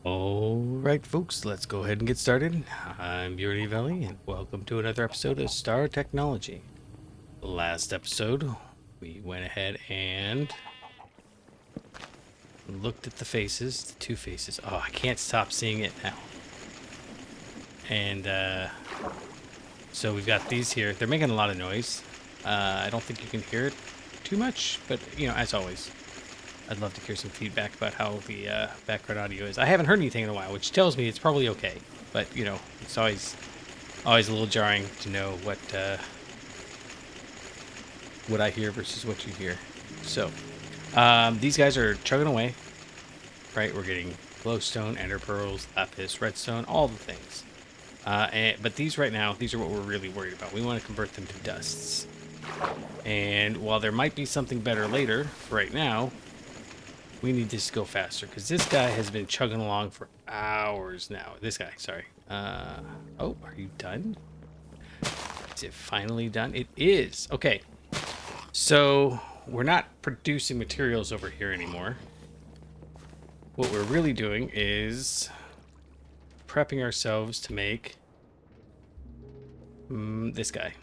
Alright, folks, let's go ahead and get started. I'm Yuri Valley, and welcome to another episode of Star Technology. Last episode, we went ahead and looked at the faces, the two faces. Oh, I can't stop seeing it now. And, so we've got these here. They're making a lot of noise. I don't think you can hear it too much, but, as always, I'd love to hear some feedback about how the background audio is. I haven't heard anything in a while, which tells me it's probably okay. But, it's always a little jarring to know what I hear versus what you hear. So, these guys are chugging away, right? We're getting glowstone, ender pearls, lapis, redstone, all the things. But these right now, these are what we're really worried about. We want to convert them to dusts. And while there might be something better later, right now, we need this to go faster because this guy has been chugging along for hours now. This guy, sorry. Oh, are you done? Is it finally done? It is. Okay. So we're not producing materials over here anymore. What we're really doing is prepping ourselves to make this guy.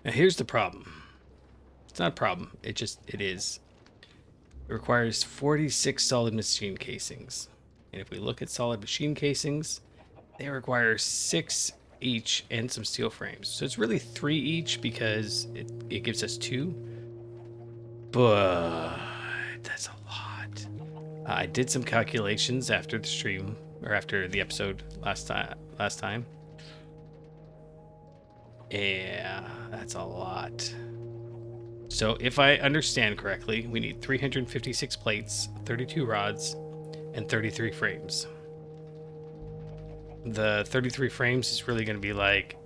Now here's the problem. It's not a problem. It is. It requires 46 solid machine casings. And if we look at solid machine casings, they require 6 each and some steel frames. So it's really 3 each because it gives us 2. But that's a lot. I did some calculations after the stream, or after the episode last time. Yeah, that's a lot. So if I understand correctly, we need 356 plates, 32 rods, and 33 frames. The 33 frames is really going to be like,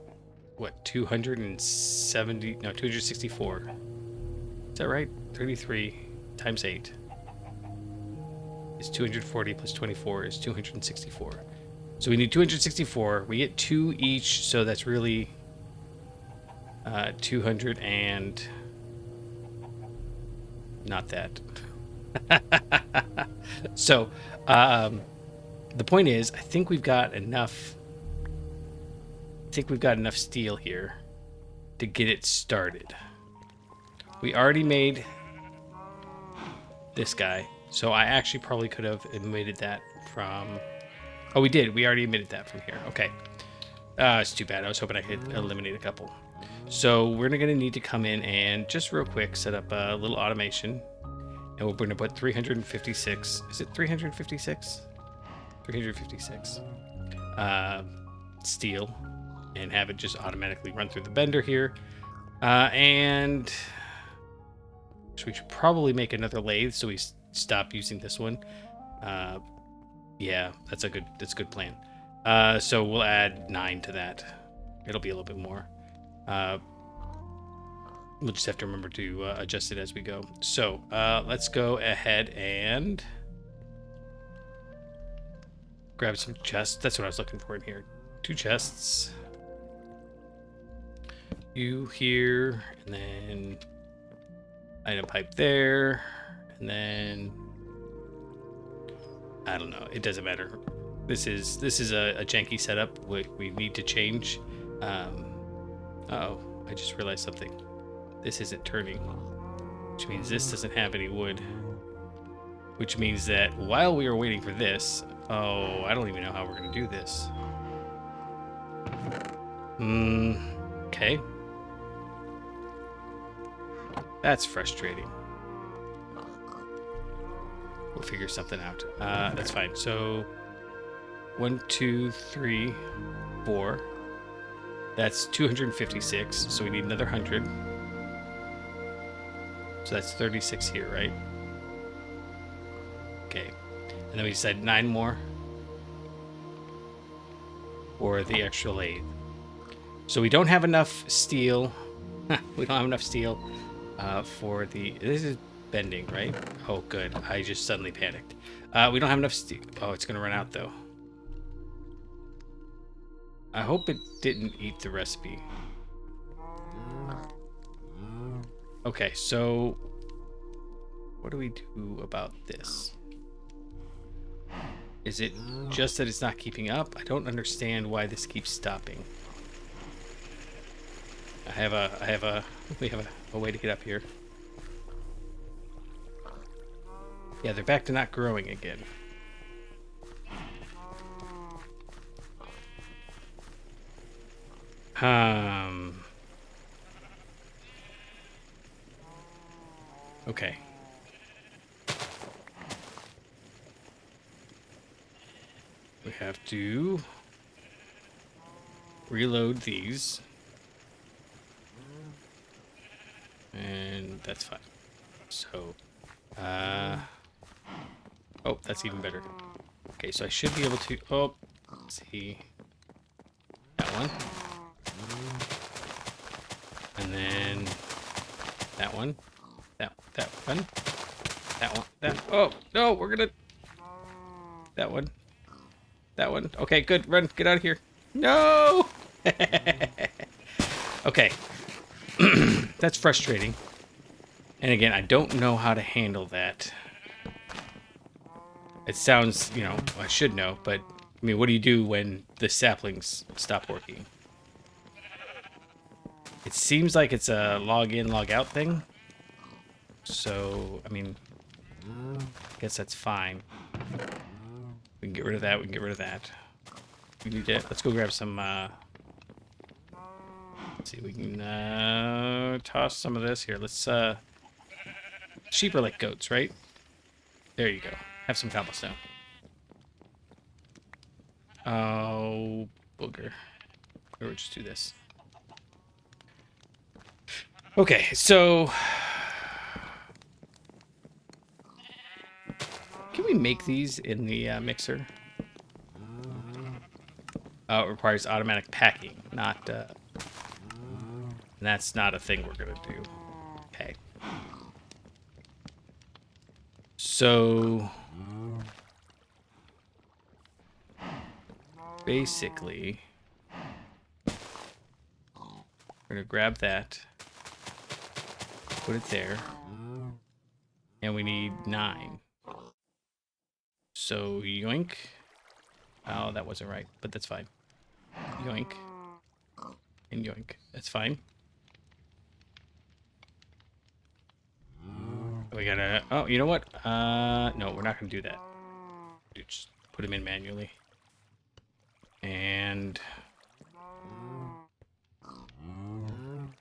what, 264. Is that right? 33 times 8 is 240 plus 24 is 264. So we need 264. We get 2 each, so that's really 200 and... not that. So, the point is, I think we've got enough steel here to get it started. We already made this guy, so I actually probably could have emitted that from... Oh, we did. We already emitted that from here. Okay. It's too bad. I was hoping I could eliminate a couple. So we're going to need to come in and just real quick set up a little automation. And we're going to put 356. Is it 356? 356 steel, and have it just automatically run through the bender here. And so we should probably make another lathe so we stop using this one. Yeah, that's a good plan. So we'll add 9 to that. It'll be a little bit more. We'll just have to remember to adjust it as we go. So let's go ahead and grab some chests. That's what I was looking for in here. 2 chests. You here, and then item pipe there, and then I don't know. It doesn't matter. This is a janky setup. We need to change. Uh-oh, I just realized something. This isn't turning, which means this doesn't have any wood. Which means that while we are waiting for this, oh, I don't even know how we're gonna do this. Okay. That's frustrating. We'll figure something out. That's fine. So 1, 2, 3, 4. That's 256. So we need another 100. So that's 36 here, right? Okay. And then we said 9 more for the extra lathe. So we don't have enough steel. We don't have enough steel for the... This is bending, right? Oh, good. I just suddenly panicked. We don't have enough steel. Oh, it's going to run out, though. I hope it didn't eat the recipe. Okay, so what do we do about this? Is it just that it's not keeping up? I don't understand why this keeps stopping. we have a way to get up here. Yeah, they're back to not growing again. Okay. We have to reload these. And that's fine. So, oh, that's even better. Okay, so I should be able to, oh, let's see. That one. And then that one. That one. That one. That, oh, no, we're gonna, that one. That one. Okay, good. Run. Get out of here. No! Okay. That's frustrating. And again, I don't know how to handle that. It sounds, you know, I should know, but I mean, what do you do when the saplings stop working? It seems like it's a log in, log out thing. So, I mean, I guess that's fine. We can get rid of that. We can get rid of that. We need to, let's go grab some, let's see, we can, toss some of this here. Let's, sheep are like goats, right? There you go. Have some cobblestone. Oh, booger. Or just do this. Okay, so can we make these in the mixer? It requires automatic packing, not, that's not a thing we're gonna do. Okay. So basically, we're gonna grab that, put it there, and we need 9. So yoink. Oh, that wasn't right, but that's fine. Yoink. And yoink. That's fine. We gotta... Oh, you know what? No, we're not gonna do that. Just put them in manually. And...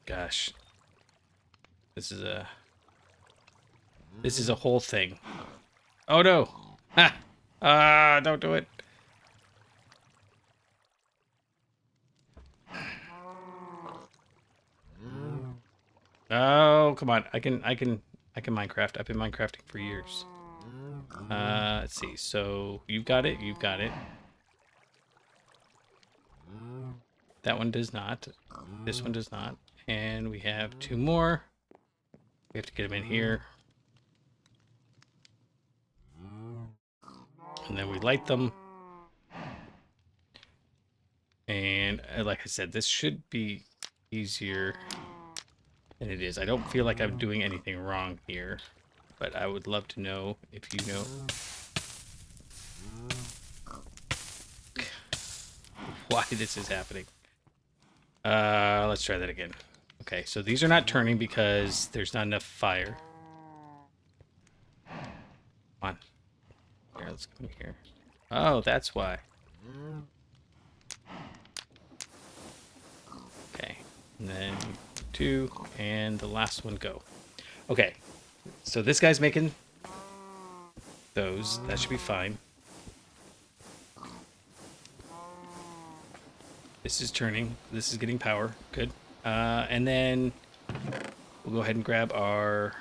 Gosh. This is a whole thing. Oh, no! Ha! Don't do it. Oh, come on. I can Minecraft. I've been Minecrafting for years. Let's see. So, you've got it. You've got it. That one does not. This one does not. And we have 2 more. We have to get them in here. And then we light them. And like I said, this should be easier than it is. I don't feel like I'm doing anything wrong here, but I would love to know if you know why this is happening. Let's try that again. Okay, so these are not turning because there's not enough fire. Come on. Here, let's come here. Oh, that's why. Okay, and then 2, and the last one go. Okay, so this guy's making those. That should be fine. This is turning. This is getting power. Good. And then we'll go ahead and grab our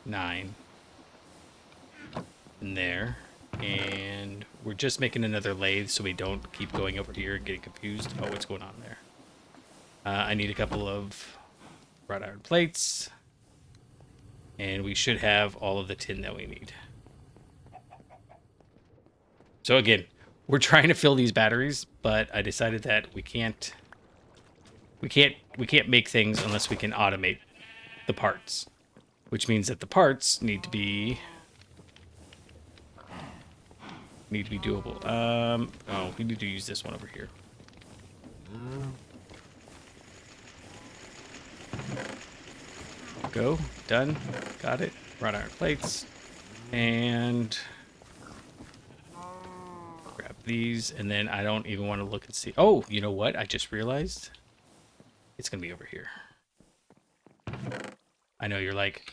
9 in there. And we're just making another lathe so we don't keep going over here and getting confused about what's going on there. I need a couple of wrought iron plates. And we should have all of the tin that we need. So again, we're trying to fill these batteries, but I decided that we can't make things unless we can automate the parts, which means that the parts need to be need to be doable. Oh, we need to use this one over here. Go. Done. Got it. Wrought iron plates. And grab these. And then I don't even want to look and see. Oh, you know what? I just realized it's going to be over here. I know you're like,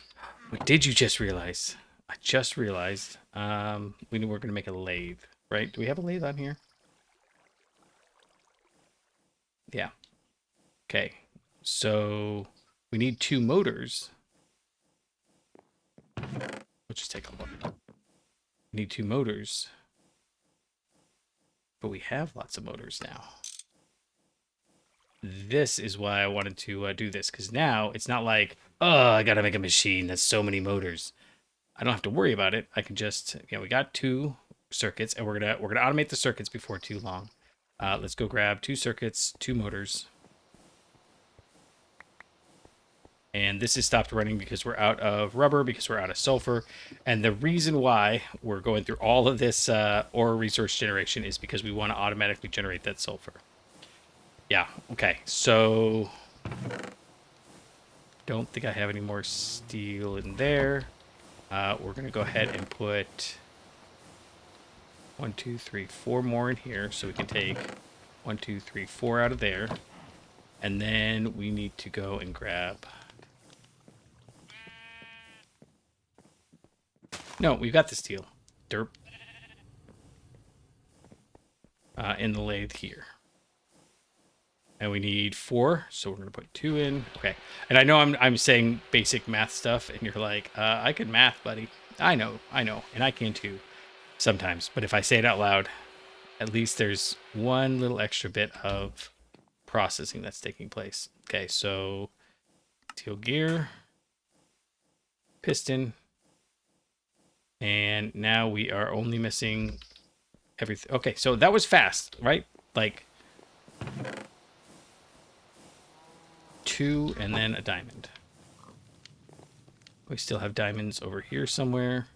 what did you just realize? I just realized we're going to make a lathe, right? Do we have a lathe on here? Yeah. Okay. So we need 2 motors. Let's just take a look. We need 2 motors. But we have lots of motors now. This is why I wanted to do this, because now it's not like, oh, I got to make a machine that's so many motors. I don't have to worry about it. I can just, we got 2 circuits, and we're gonna automate the circuits before too long. Let's go grab 2 circuits, 2 motors. And this is stopped running because we're out of rubber, because we're out of sulfur. And the reason why we're going through all of this ore resource generation is because we want to automatically generate that sulfur. Yeah, okay. So, don't think I have any more steel in there. We're going to go ahead and put 1, 2, 3, 4 more in here. So we can take 1, 2, 3, 4 out of there. And then we need to go and grab... No, we've got the steel. Derp. In the lathe here. And we need 4, so we're going to put 2 in. Okay. And I know I'm saying basic math stuff, and you're like, I can math, buddy. I know. And I can too, sometimes. But if I say it out loud, at least there's one little extra bit of processing that's taking place. Okay, so steel gear, piston, and now we are only missing everything. Okay, so that was fast, right? Like 2 and then a diamond. We still have diamonds over here somewhere.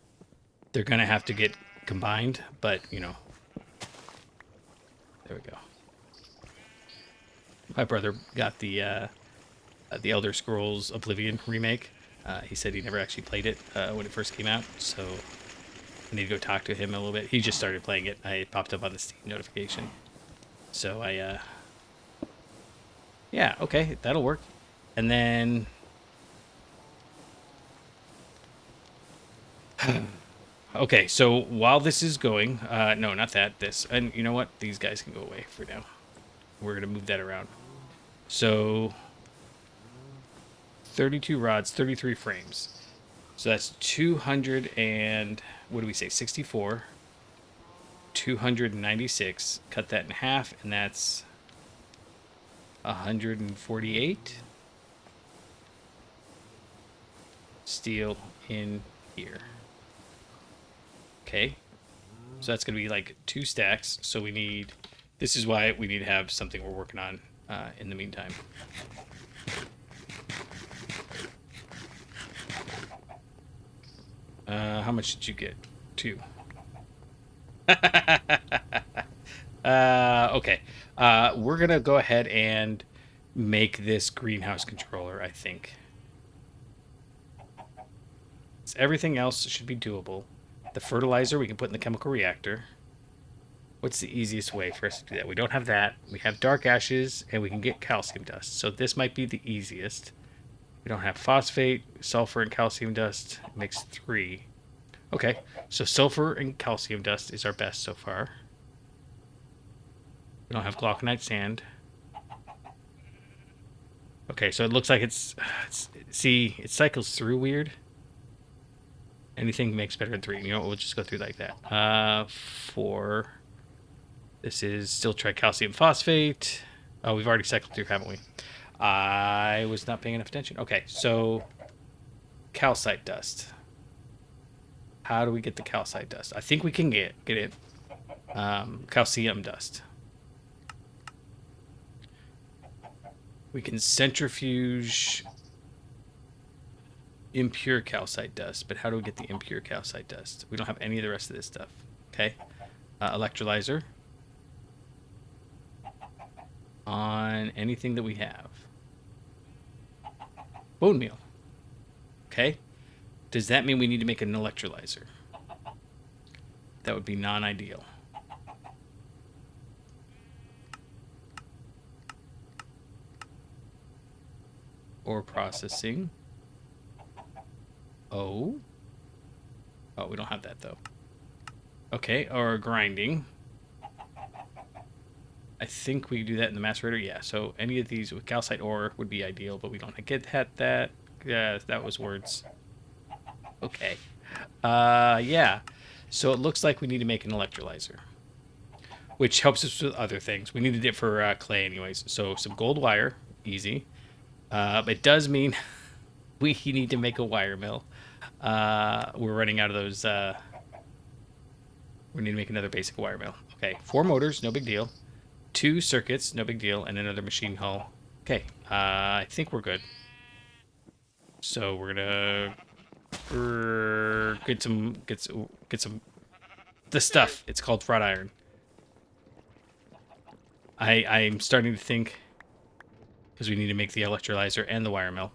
They're gonna have to get combined, but there we go. My brother got the Elder Scrolls Oblivion remake. He said he never actually played it when it first came out, so I need to go talk to him a little bit. He just started playing it. It popped up on the Steam notification. So yeah, okay, that'll work. And then... Okay, so while this is going... no, not that, this. And you know what? These guys can go away for now. We're going to move that around. So... 32 rods, 33 frames. So that's 200 and... What do we say? 64. 296. Cut that in half, and that's 148 steel in here. Okay. So that's going to be like 2 stacks. So we need... This is why we need to have something we're working on in the meantime. How much did you get? 2. Okay. We're going to go ahead and make this greenhouse controller, I think. So everything else should be doable. The fertilizer we can put in the chemical reactor. What's the easiest way for us to do that? We don't have that. We have dark ashes, and we can get calcium dust. So this might be the easiest. We don't have phosphate, sulfur, and calcium dust. It makes 3. Okay, so sulfur and calcium dust is our best so far. We don't have glauconite sand. Okay, so it looks like it's see, it cycles through weird. Anything makes better than 3. You know what, we'll just go through like that. 4. This is still tricalcium phosphate. Oh, we've already cycled through, haven't we? I was not paying enough attention. Okay, so calcite dust. How do we get the calcite dust? I think we can get it. Calcium dust. We can centrifuge impure calcite dust, but how do we get the impure calcite dust? We don't have any of the rest of this stuff. Okay. electrolyzer on anything that we have. Bone meal. Okay. Does that mean we need to make an electrolyzer? That would be non-ideal. Or processing. Oh. Oh, we don't have that though. Okay, or grinding. I think we can do that in the macerator. Yeah, so any of these with calcite ore would be ideal, but we don't get that. Yeah, that was words. Okay. Yeah. So it looks like we need to make an electrolyzer, which helps us with other things. We needed it for clay anyways. So some gold wire, easy. It does mean we need to make a wire mill. We're running out of those. We need to make another basic wire mill. Okay, 4 motors, no big deal. 2 circuits, no big deal, and another machine hull. Okay, I think we're good. So we're gonna get some the stuff. It's called wrought iron. I'm starting to think, because we need to make the electrolyzer and the wire mill.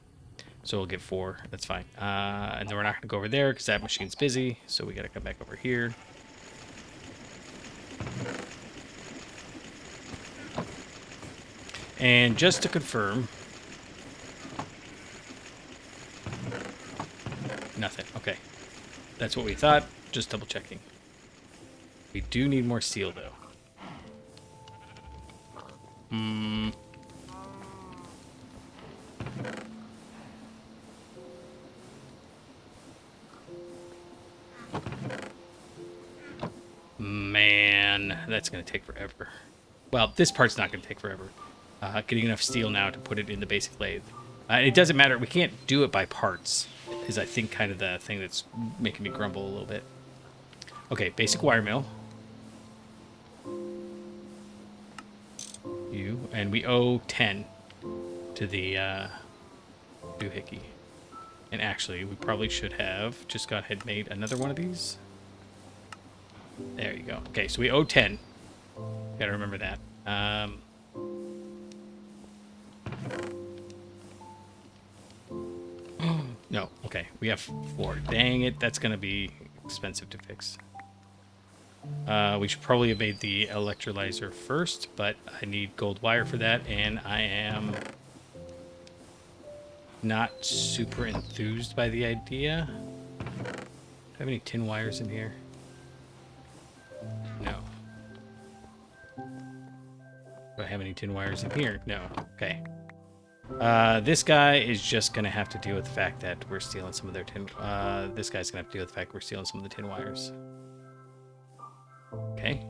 So we'll get 4. That's fine. And then we're not going to go over there because that machine's busy. So we got to come back over here. And just to confirm, nothing. Okay. That's what we thought. Just double checking. We do need more steel though. Man, that's going to take forever. Well, this part's not going to take forever. Getting enough steel now to put it in the basic lathe. It doesn't matter. We can't do it by parts, is I think kind of the thing that's making me grumble a little bit. Okay, basic wire mill. And we owe 10 to the doohickey. And actually, we probably should have just gone ahead and made another one of these. There you go. Okay, so we owe 10. Gotta remember that. No, okay. We have 4. Dang it, that's gonna be expensive to fix. We should probably have made the electrolyzer first, but I need gold wire for that, and I am not super enthused by the idea. Do I have any tin wires in here? No. Do I have any tin wires in here? No. Okay. This guy is just going to have to deal with the fact that we're stealing some of their tin... this guy's going to have to deal with the fact we're stealing some of the tin wires. Okay.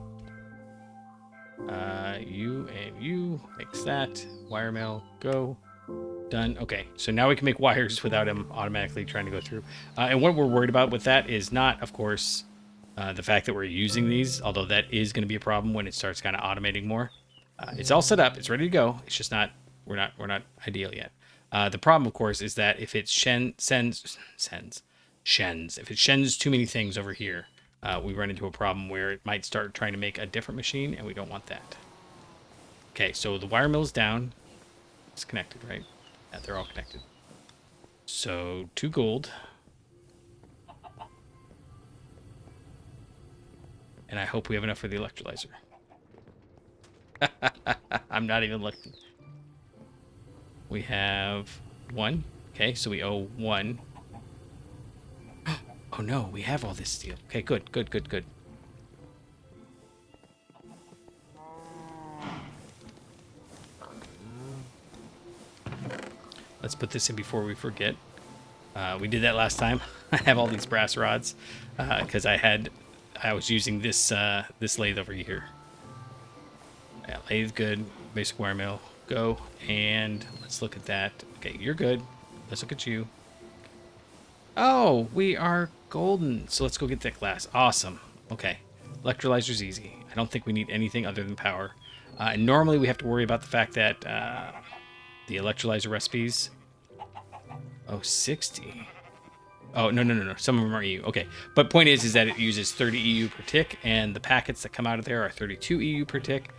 You and you. Makes that. Wire mill. Go. Done. Okay, so now we can make wires without him automatically trying to go through. And what we're worried about with that is not, of course, the fact that we're using these, although that is going to be a problem when it starts kind of automating more. It's all set up. It's ready to go. It's just not... We're not ideal yet. The problem, of course, is that if it shens too many things over here, we run into a problem where it might start trying to make a different machine, and we don't want that. Okay, so the wire mill's down. It's connected, right? Yeah, they're all connected. So 2 gold. And I hope we have enough for the electrolyzer. I'm not even looking. We have 1. Okay, so we owe 1. Oh no, we have all this steel. Okay, good. Let's put this in before we forget. We did that last time. I have all these brass rods because I was using this this lathe over here. Yeah, lathe good. Basic wire mill. Go. And let's look at that. Okay, you're good. Let's look at you. Oh, we are golden. So let's go get that glass. Awesome. Okay. Electrolyzer's easy. I don't think we need anything other than power. And normally we have to worry about the fact that the electrolyzer recipes. Oh, 60. Oh, no, no, no, no. Some of them are EU. Okay. But point is that it uses 30 EU per tick, and the packets that come out of there are 32 EU per tick.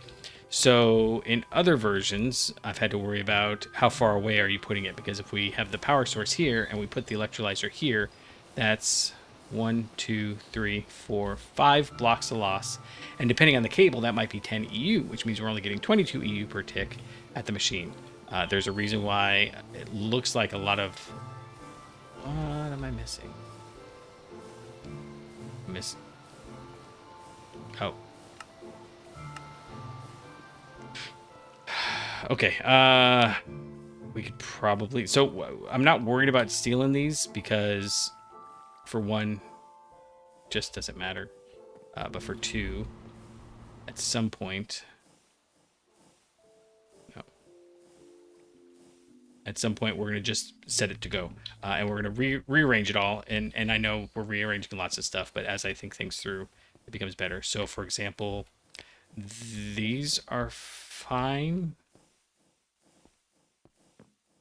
So in other versions, I've had to worry about how far away are you putting it, because if we have the power source here and we put the electrolyzer here, that's 1, 2, 3, 4, 5 blocks of loss. And depending on the cable, that might be 10 EU, which means we're only getting 22 EU per tick at the machine. There's a reason why it looks like a lot of... What am I missing? Oh. Okay. We could probably... So I'm not worried about stealing these because, for one, just doesn't matter. But for two, at some point... No. At some point, we're going to just set it to go. And we're going to rearrange it all. And I know we're rearranging lots of stuff, but as I think things through, it becomes better. So, for example, these are fine.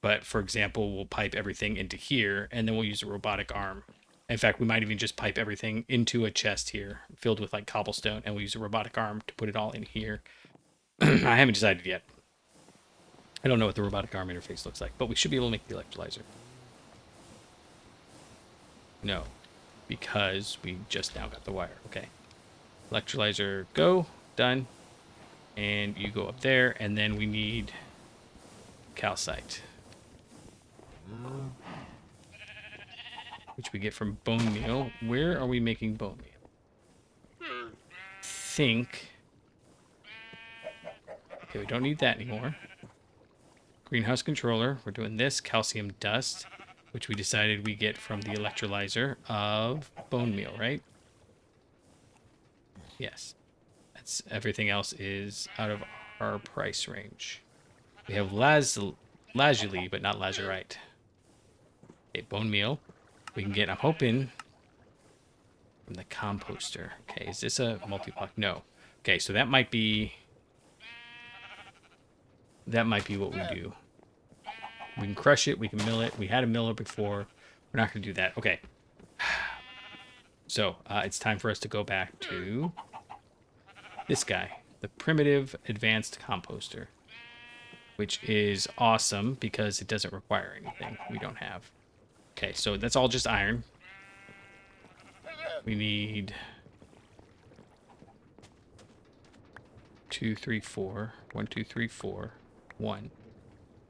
But, for example, we'll pipe everything into here, and then we'll use a robotic arm. In fact, we might even just pipe everything into a chest here, filled with, like, cobblestone, and we'll use a robotic arm to put it all in here. I haven't decided yet. I don't know what the robotic arm interface looks like, but we should be able to make the electrolyzer. No, because we just now got the wire. Okay. Electrolyzer, go. Done. And you go up there, and then we need calcite, which we get from bone meal. Where are we making bone meal? Think. Okay, we don't need that anymore. Greenhouse controller. We're doing this. Calcium dust, which we decided we get from the electrolyzer of bone meal, right? Yes. That's everything else is out of our price range. We have lazuli, but not lazurite. Okay, bone meal. We can get, I'm hoping, from the composter. Okay, is this a multi-block? No. Okay, so that might be what we do. We can crush it. We can mill it. We had a miller before. We're not going to do that. Okay. So it's time for us to go back to this guy, the primitive advanced composter, which is awesome because it doesn't require anything we don't have. Okay, so that's all just iron. We need 2, 3, 4. 1, 2, 3, 4. 1.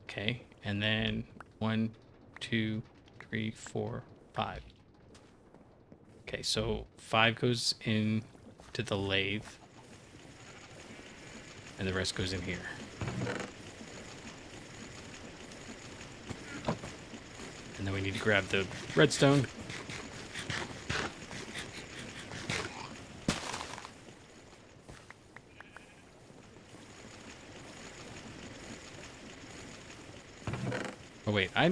Okay, and then 1, 2, 3, 4, 5. Okay, so 5 goes in to the lathe, and the rest goes in here. And then we need to grab the redstone. Oh wait, I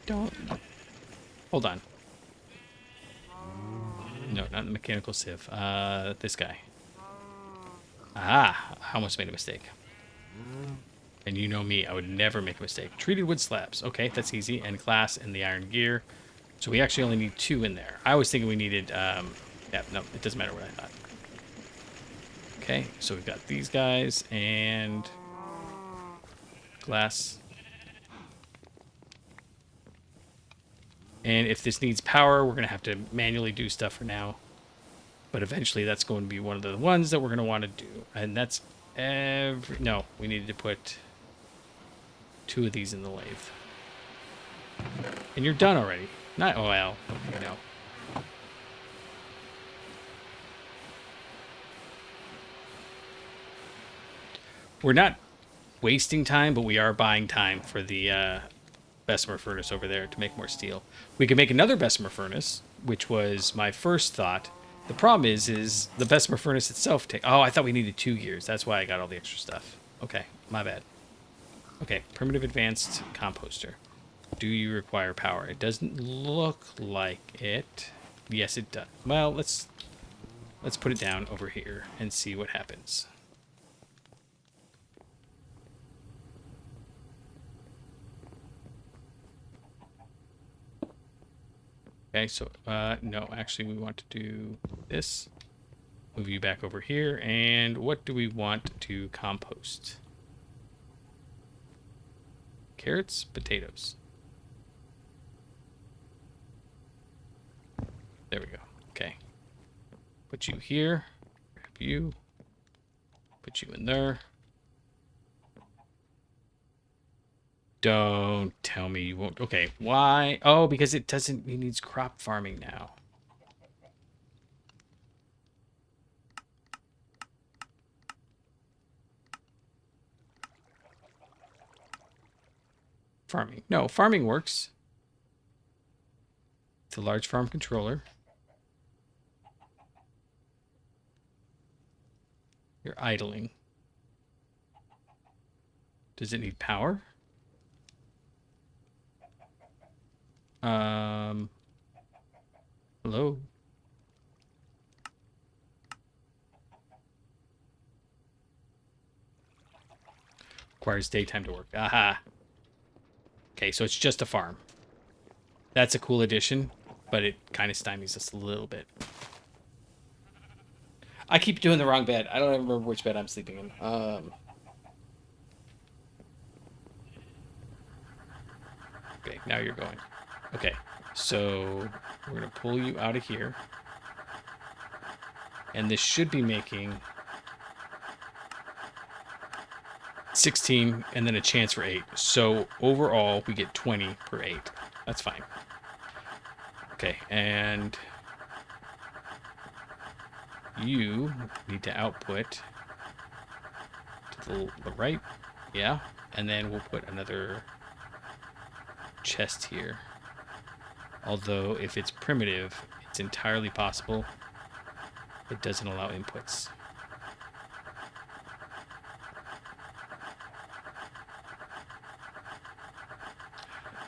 don't... Hold on. No, not the mechanical sieve. This guy. Ah, I almost made a mistake. And you know me, I would never make a mistake. Treated wood slabs. Okay, that's easy. And glass and the iron gear. So we actually only need 2 in there. I was thinking we needed... yeah, no, it doesn't matter what I thought. Okay, so we've got these guys and... glass. And if this needs power, we're going to have to manually do stuff for now. But eventually that's going to be one of the ones that we're going to want to do. And that's every... No, we needed to put 2 of these in the lathe. And you're done already. Not... Oh, well. Okay, no. We're not wasting time, but we are buying time for the Bessemer furnace over there to make more steel. We could make another Bessemer furnace, which was my first thought. The problem is the Bessemer furnace itself oh, I thought we needed 2 gears. That's why I got all the extra stuff. Okay, my bad. Okay, primitive advanced composter. Do you require power? It doesn't look like it. Yes, it does. Well, let's put it down over here and see what happens. Okay, so, no, actually we want to do this. Move you back over here. And what do we want to compost? Carrots, potatoes. There we go. Okay. Put you here. Grab you. Put you in there. Don't tell me you won't. Okay, why? Oh, because it doesn't. It needs crop farming now. Farming. No, farming works. It's a large farm controller. You're idling. Does it need power? Hello? Requires daytime to work. Aha. Okay, so it's just a farm. That's a cool addition, but it kind of stymies us a little bit. I keep doing the wrong bed. I don't even remember which bed I'm sleeping in. Okay, now you're going. Okay, so we're going to pull you out of here. And this should be making 16 and then a chance for 8. So overall, we get 20 per 8. That's fine. Okay, and you need to output to the right. Yeah, and then we'll put another chest here. Although, if it's primitive, it's entirely possible it doesn't allow inputs.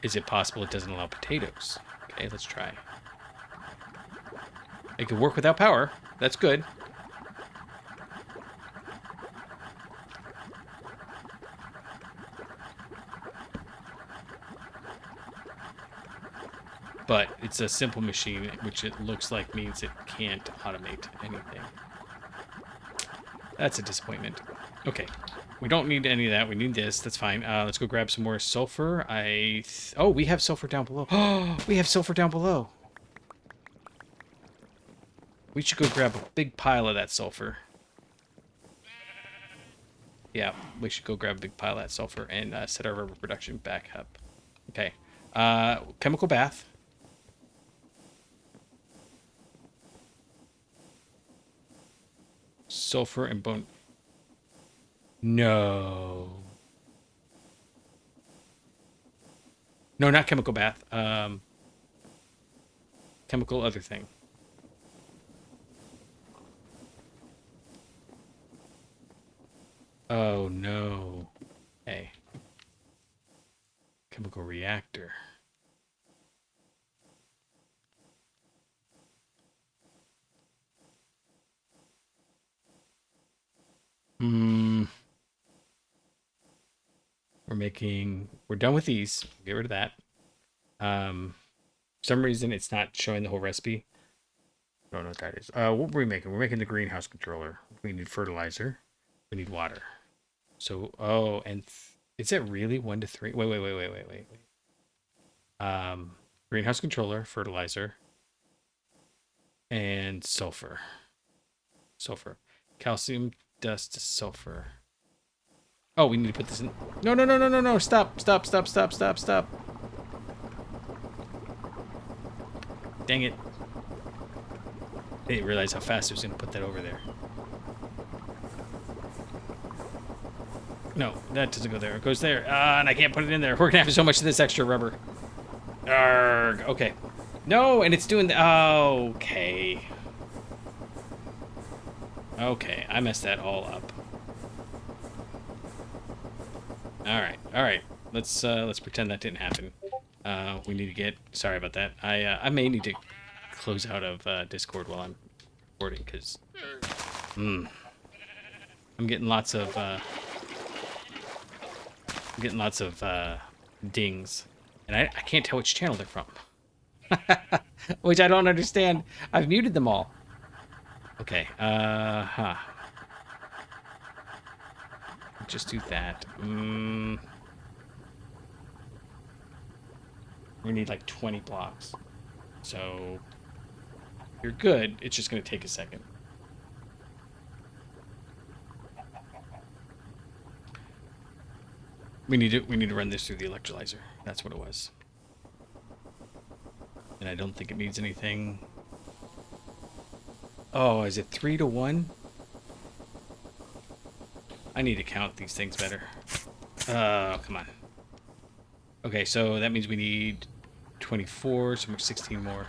Is it possible it doesn't allow potatoes? Okay, let's try. It could work without power. That's good. But it's a simple machine, which it looks like means it can't automate anything. That's a disappointment. Okay, we don't need any of that. We need this. That's fine. Let's go grab some more sulfur. Oh, we have sulfur down below. Oh, we have sulfur down below. We should go grab a big pile of that sulfur. Yeah, we should go grab a big pile of that sulfur and set our rubber production back up. Okay. Chemical bath. Sulfur and bone. No. No, not chemical bath. Chemical other thing. Oh, no. Hey. Chemical reactor. We're done with these. Get rid of that. For some reason it's not showing the whole recipe. I don't know what that is. What were we making? We're making the greenhouse controller. We need fertilizer. We need water. So, oh, and is it really 1 to 3? Wait. Greenhouse controller, fertilizer, and sulfur. Calcium, dust, sulfur. Oh, we need to put this in. No. Stop. Dang it. I didn't realize how fast I was going to put that over there. No, that doesn't go there. It goes there. And I can't put it in there. We're going to have so much of this extra rubber. Arrgh. Okay. No, and it's doing the... Okay. Okay, I messed that all up. All right. Let's pretend that didn't happen. We need to get... Sorry about that. I may need to close out of Discord while I'm recording, because... I'm getting lots of... dings. And I can't tell which channel they're from. Which I don't understand. I've muted them all. Okay, just do that. We need like 20 blocks. So you're good. It's just going to take a second. We need to run this through the electrolyzer. That's what it was. And I don't think it needs anything. Oh, is it 3 to 1? I need to count these things better. Oh, come on. Okay, so that means we need 24, so we're 16 more.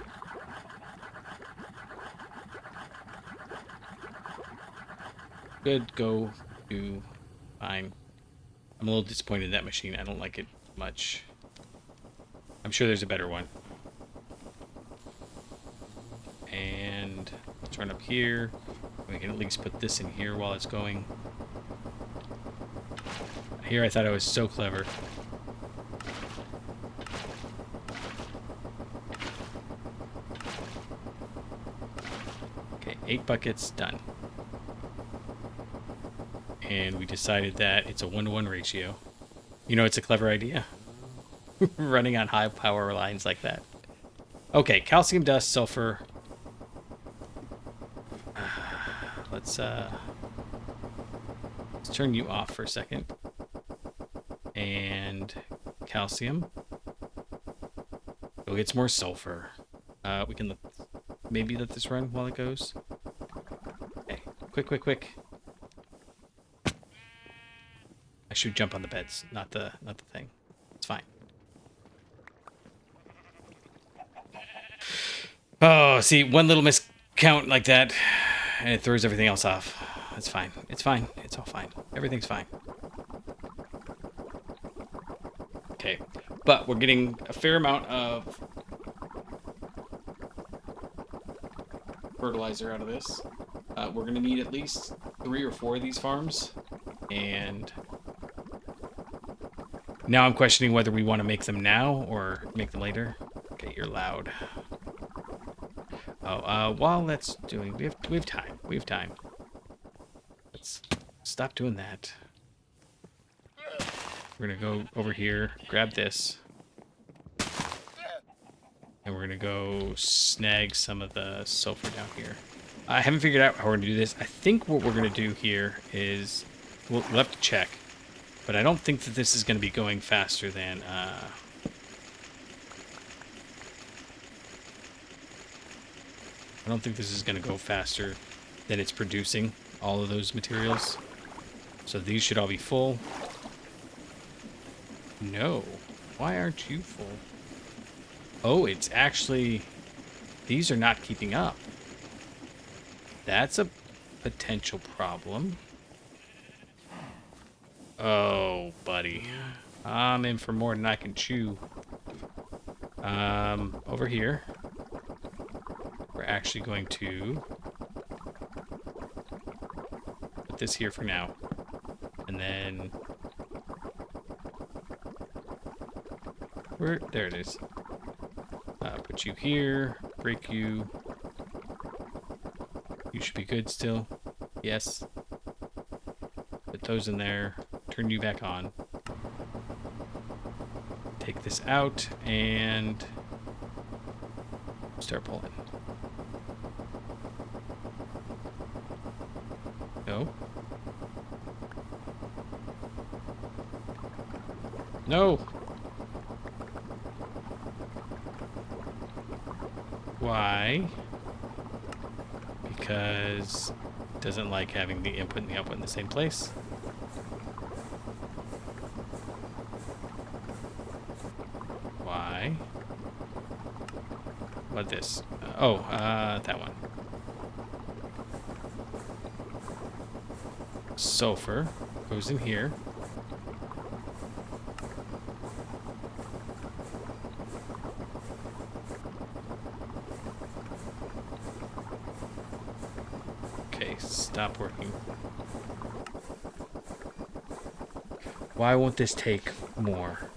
Good, go, do, fine. I'm a little disappointed in that machine. I don't like it much. I'm sure there's a better one. And let's run up here. We can at least put this in here while it's going. Here I thought I was so clever. Okay, 8 buckets, done. And we decided that it's a 1-to-1 ratio. You know, it's a clever idea. Running on high power lines like that. Okay, calcium dust, sulfur. Let's turn you off for a second. And calcium. Go get some more sulfur. We can maybe let this run while it goes. Okay, quick. I should jump on the beds, not the thing. It's fine. Oh, see, one little miscount like that, and it throws everything else off. It's fine. It's fine. It's all fine. Everything's fine. Okay, but we're getting a fair amount of fertilizer out of this. We're going to need at least 3 or 4 of these farms, and now I'm questioning whether we want to make them now or make them later. Okay, you're loud. Oh, while that's doing, we have time. We have time. Let's stop doing that. We're gonna go over here, grab this, and we're gonna go snag some of the sulfur down here. I haven't figured out how we're gonna do this. I think what we're gonna do here is we'll have to check, but I don't think that this is gonna be going faster than. I don't think this is going to go faster than it's producing all of those materials. So these should all be full. No. Why aren't you full? Oh, it's actually... These are not keeping up. That's a potential problem. Oh, buddy. I'm in for more than I can chew. Over here. We're actually going to put this here for now. And then... There it is. Put you here. Break you. You should be good still. Yes. Put those in there. Turn you back on. Take this out and start pulling. No. No. Why? Because it doesn't like having the input and the output in the same place. Why? What this? That one. Sulfur goes in here. Okay, stop working. Why won't this take more?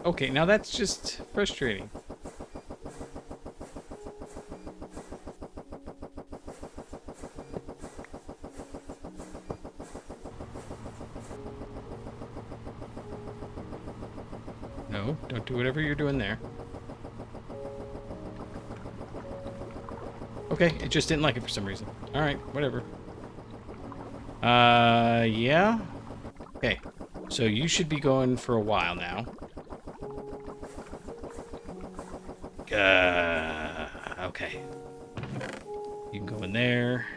Okay, now that's just frustrating. No, don't do whatever you're doing there. Okay, it just didn't like it for some reason. Alright, whatever. Yeah? Okay, so you should be going for a while now. Okay. You can go in there.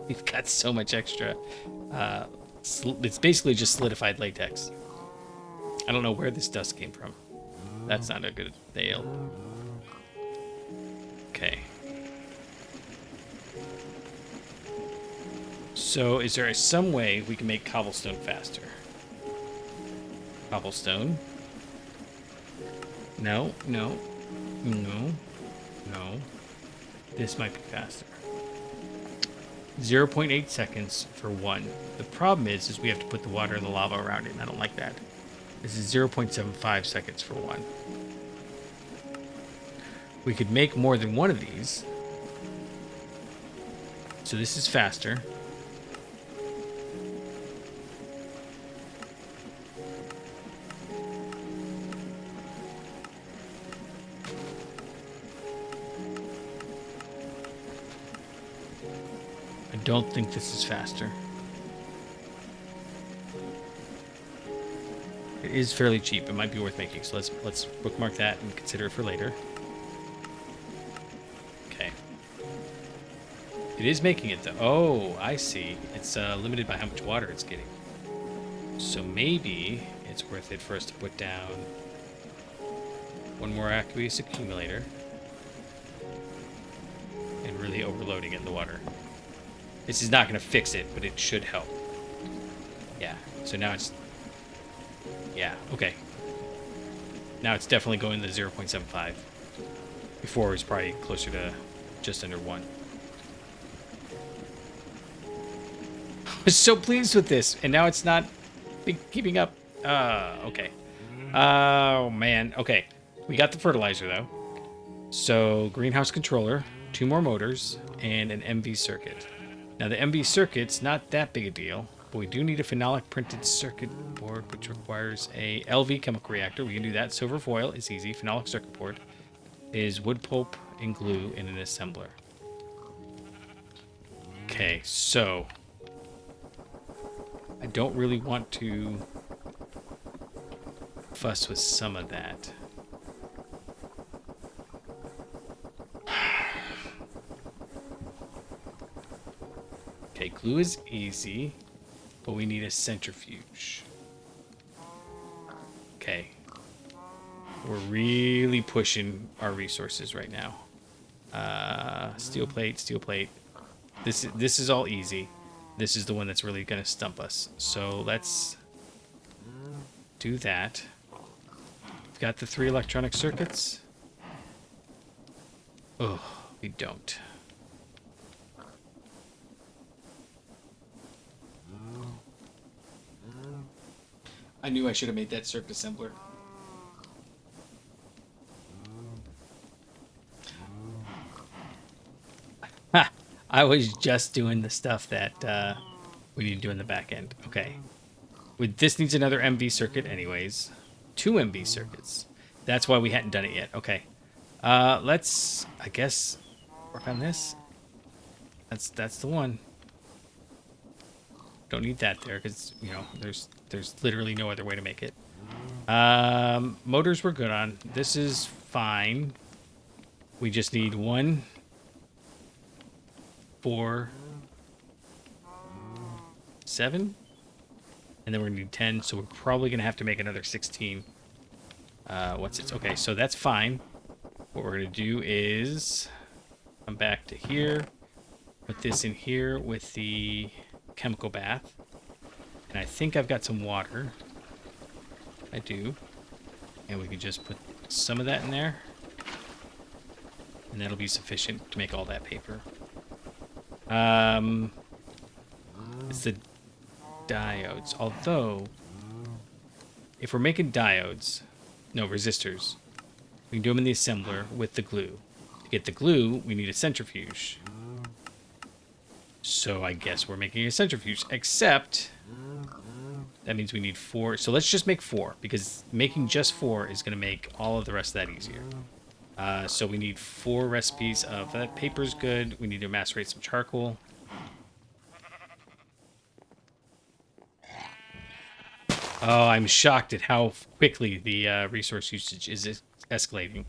We've got so much extra. It's basically just solidified latex. I don't know where this dust came from. That's not a good ale. Okay. So is there some way we can make cobblestone faster? Cobblestone? No, no, no, no. This might be faster. 0.8 seconds for one. The problem is we have to put the water and the lava around it, and I don't like that. This is 0.75 seconds for one. We could make more than one of these. So this is faster. I don't think this is faster. It is fairly cheap. It might be worth making. So let's bookmark that and consider it for later. Okay. It is making it though. Oh, I see. It's limited by how much water it's getting. So maybe it's worth it for us to put down one more aqueous accumulator and really overloading it in the water. This is not going to fix it, but it should help. Yeah. So now it's... Yeah, okay. Now it's definitely going to 0.75. Before it was probably closer to just under 1. I was so pleased with this, and now it's not keeping up. Okay. Oh, man. Okay. We got the fertilizer, though. So, greenhouse controller, 2 more motors, and an MV circuit. Now, the MV circuit's not that big a deal, but we do need a phenolic printed circuit board, which requires a LV chemical reactor. We can do that. Silver foil is easy. Phenolic circuit board is wood pulp and glue in an assembler. Okay, so I don't really want to fuss with some of that. Okay, glue is easy, but we need a centrifuge. Okay. We're really pushing our resources right now. Steel plate, steel plate. This is all easy. This is the one that's really going to stump us. So let's do that. We've got the 3 electronic circuits. Oh, we don't. I knew I should have made that circuit assembler. Ha! I was just doing the stuff that we need to do in the back end. Okay. This needs another MV circuit anyways. 2 MV circuits. That's why we hadn't done it yet. Okay. Let's, I guess, work on this. That's the one. Don't need that there because, you know, there's literally no other way to make it. Motors we're good on. This is fine. We just need 1, 4, 7, and then we're gonna need 10. So we're probably gonna have to make another 16. Okay, so that's fine. What we're gonna do is come back to here, put this in here with the chemical bath, and I think I've got some water. I do, and we can just put some of that in there, and that'll be sufficient to make all that paper. It's the diodes, although if we're making diodes, no, resistors, we can do them in the assembler with the glue. To get the glue, we need a centrifuge. So I guess we're making a centrifuge, except that means we need 4. So let's just make 4, because making just 4 is going to make all of the rest of that easier. So we need 4 recipes of that. Paper's good. We need to macerate some charcoal. Oh, I'm shocked at how quickly the resource usage is escalating.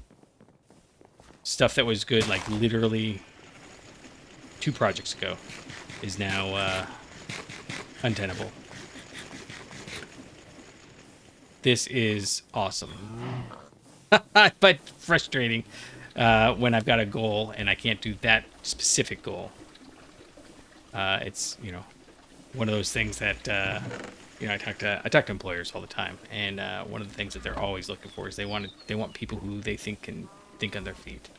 Stuff that was good, like literally 2 projects ago, is now untenable. This is awesome. But frustrating when I've got a goal and I can't do that specific goal. It's, you know, one of those things that you know, I talk to employers all the time, and one of the things that they're always looking for is they want people who they think can think on their feet.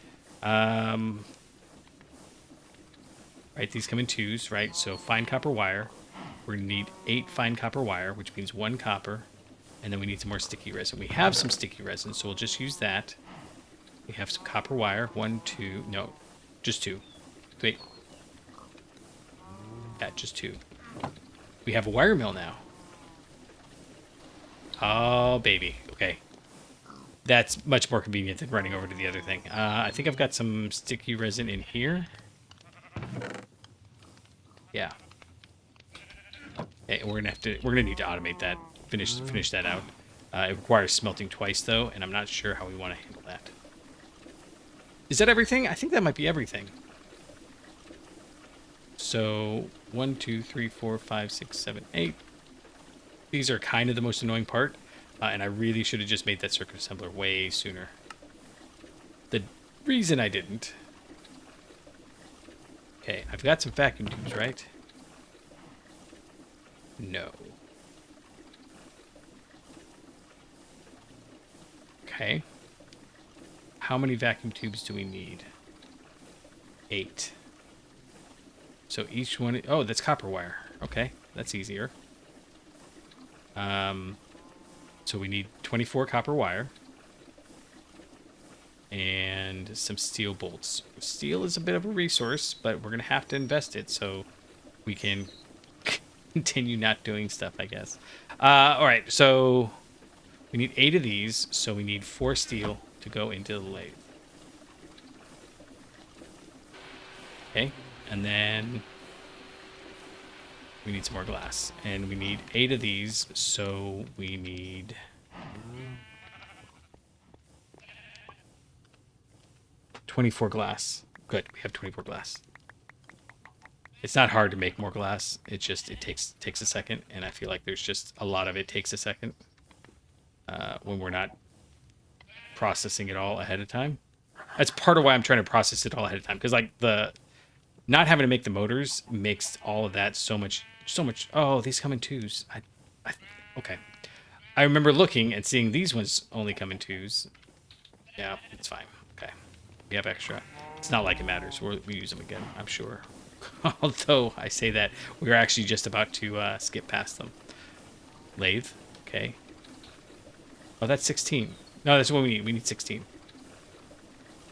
Right, these come in 2s, right? So fine copper wire. We're gonna need 8 fine copper wire, which means 1 copper, and then we need some more sticky resin. We have some sticky resin, so we'll just use that. We have some copper wire. 1, 2, no, just 2. Wait, yeah, just 2. We have a wire mill now. Oh, baby. Okay. That's much more convenient than running over to the other thing. I think I've got some sticky resin in here. Yeah. Okay, we're gonna need to automate that. Finish that out. It requires smelting twice though, and I'm not sure how we want to handle that. Is that everything? I think that might be everything. So 1, 2, 3, 4, 5, 6, 7, 8. These are kind of the most annoying part, and I really should have just made that circuit assembler way sooner. The reason I didn't... Okay, I've got some vacuum tubes, right? No. Okay. How many vacuum tubes do we need? 8. So each one... Oh, that's copper wire. Okay, that's easier. So we need 24 copper wire. And some steel bolts. Steel is a bit of a resource, but we're going to have to invest it so we can continue not doing stuff, I guess. All right, so we need 8 of these, so we need 4 steel to go into the lathe. Okay, and then we need some more glass. And we need 8 of these, so we need... 24 glass. Good, we have 24 glass. It's not hard to make more glass. It takes a second, and I feel like there's just a lot of it takes a second when we're not processing it all ahead of time. That's part of why I'm trying to process it all ahead of time, because like the not having to make the motors makes all of that so much. Oh, these come in 2s. Okay. I remember looking and seeing these ones only come in 2s. Yeah, it's fine. Okay. We have extra. It's not like it matters. We use them again, I'm sure. Although I say that, we're actually just about to skip past them. Lathe. Okay. Oh, that's 16. No, that's what we need. We need 16.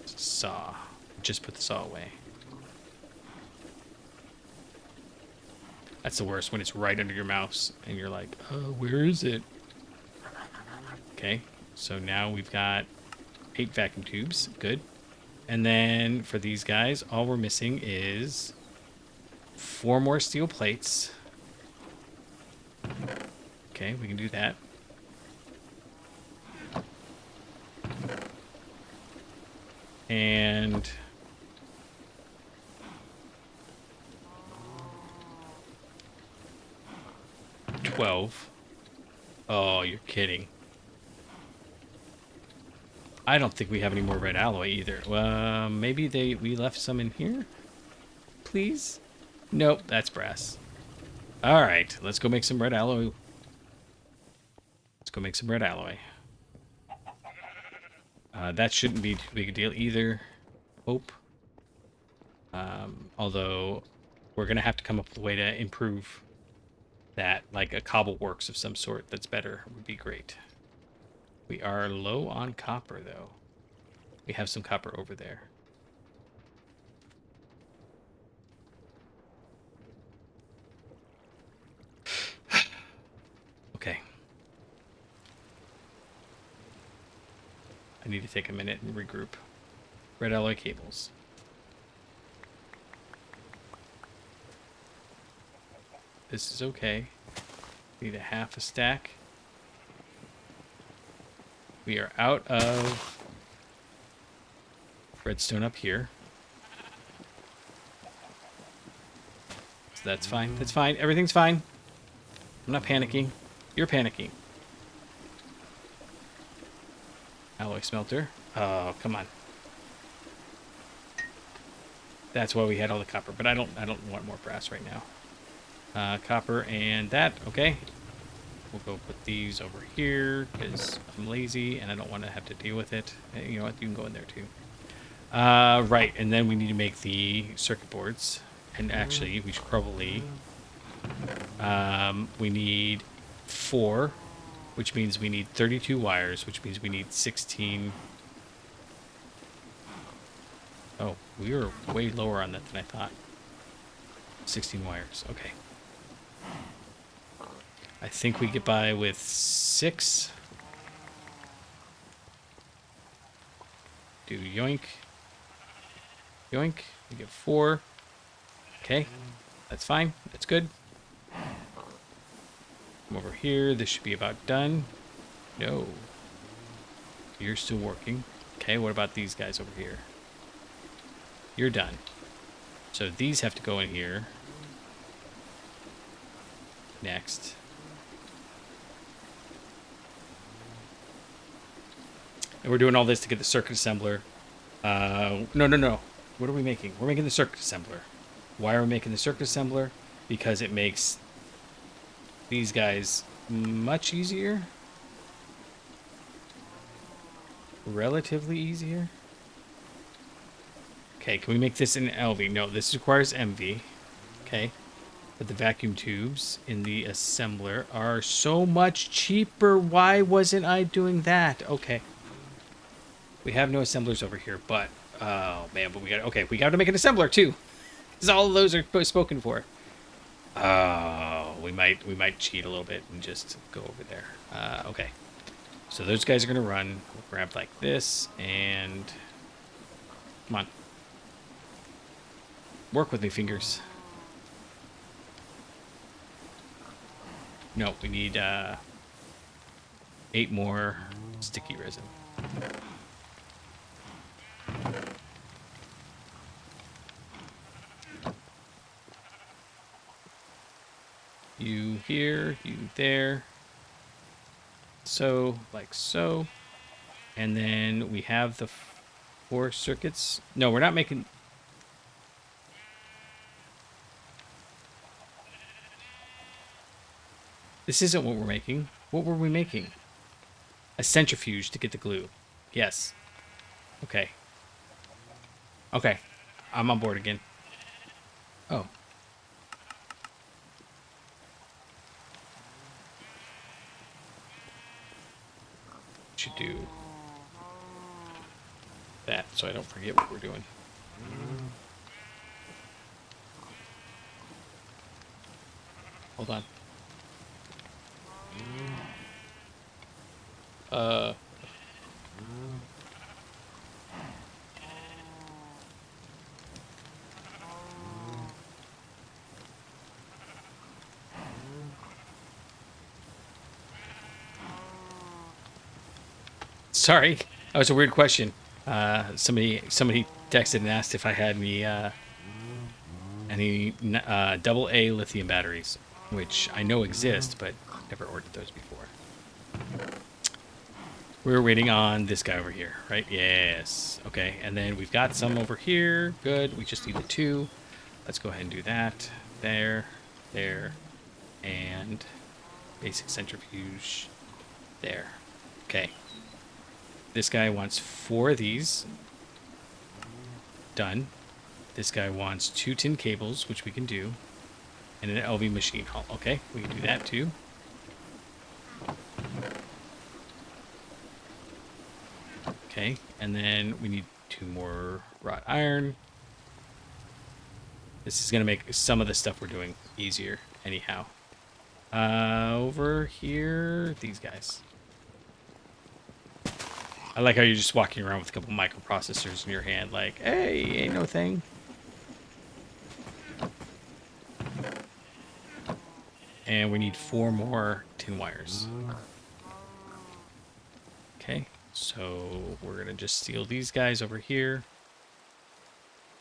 Saw. Just put the saw away. That's the worst, when it's right under your mouse and you're like, oh, where is it? Okay. So now we've got 8 vacuum tubes. Good. And then for these guys, all we're missing is 4 more steel plates. Okay, we can do that. And 12. Oh, you're kidding. I don't think we have any more red alloy either. Maybe we left some in here? Please? Nope, that's brass. Alright, let's go make some red alloy. Let's go make some red alloy. That shouldn't be too big a deal either. Hope. Although, we're going to have to come up with a way to improve that. Like a cobble works of some sort that's better would be great. We are low on copper, though. We have some copper over there. Okay. I need to take a minute and regroup. Red alloy cables. This is okay. Need a half a stack. We are out of redstone up here. So that's fine. That's fine. Everything's fine. I'm not panicking. You're panicking. Alloy smelter. Oh, come on. That's why we had all the copper, but I don't want more brass right now. Copper and that. Okay. We'll go put these over here because I'm lazy and I don't want to have to deal with it. You know what? You can go in there too. Right, and then we need to make the circuit boards. And actually, we should probably... we need 4, which means we need 32 wires, which means we need 16... Oh, we were way lower on that than I thought. 16 wires, okay. I think we get by with 6. Do yoink. Yoink. We get 4. Okay. That's fine. That's good. Come over here. This should be about done. No. You're still working. Okay, what about these guys over here? You're done. So these have to go in here. Next. And we're doing all this to get the circuit assembler. No. What are we making? We're making the circuit assembler. Why are we making the circuit assembler? Because it makes these guys much easier. Relatively easier. Okay, can we make this in LV? No, this requires MV. Okay. But the vacuum tubes in the assembler are so much cheaper. Why wasn't I doing that? Okay. We have no assemblers over here, but... Oh, man, but we got... Okay, we got to make an assembler, too. Because all of those are spoken for. Oh, we might cheat a little bit and just go over there. Okay. So those guys are going to run. We'll grab like this, and... Come on. Work with me, fingers. No, we need 8 more sticky resin. You here, you there. So, like so. And then we have the 4 circuits. No, we're not making... This isn't what we're making. What were we making? A centrifuge to get the glue. Yes. Okay. Okay. I'm on board again. Oh. Should do that so I don't forget what we're doing. Hold on. Sorry, that was a weird question. Somebody texted and asked if I had any double A lithium batteries, which I know exist, but never ordered those before. We're waiting on this guy over here, right? Yes. Okay, and then we've got some over here. Good. We just need the 2. Let's go ahead and do that. There, and basic centrifuge there. Okay. This guy wants 4 of these. Done. This guy wants 2 tin cables, which we can do. And an LV machine hull. Okay, we can do that too. Okay, and then we need 2 more wrought iron. This is going to make some of the stuff we're doing easier anyhow. Over here, these guys. I like how you're just walking around with a couple microprocessors in your hand like, hey, ain't no thing. And we need 4 more tin wires. Okay, so we're going to just steal these guys over here.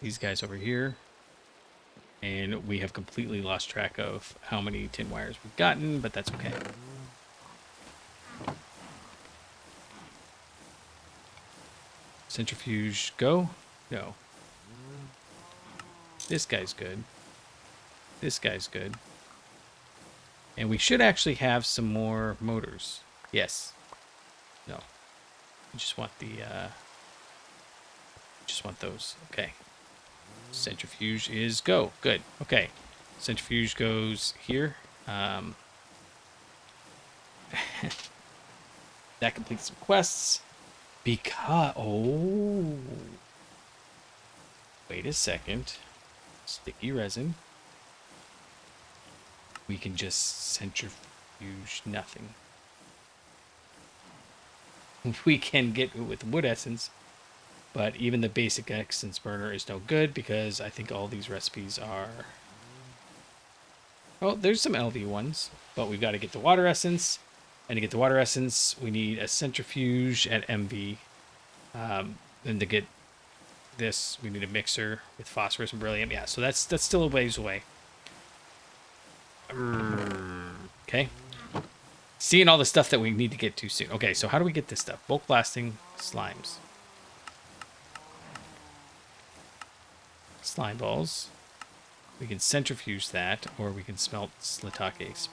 These guys over here. And we have completely lost track of how many tin wires we've gotten, but that's okay. Centrifuge, go? No. This guy's good. This guy's good. And we should actually have some more motors. Yes. No. We just want the, just want those. Okay. Centrifuge is go. Good. Okay. Centrifuge goes here. That completes some quests. Because... Oh. Wait a second. Sticky resin. We can just centrifuge nothing. We can get it with wood essence. But even the basic essence burner is no good because I think all these recipes are... Oh, there's some LV ones, but we've got to get the water essence. And to get the water essence, we need a centrifuge at MV. And to get this, we need a mixer with phosphorus and beryllium. Yeah, so that's still a ways away. Okay. Seeing all the stuff that we need to get to soon. Okay, so how do we get this stuff? Bulk blasting slimes. Slime balls. We can centrifuge that, or we can smelt slitake.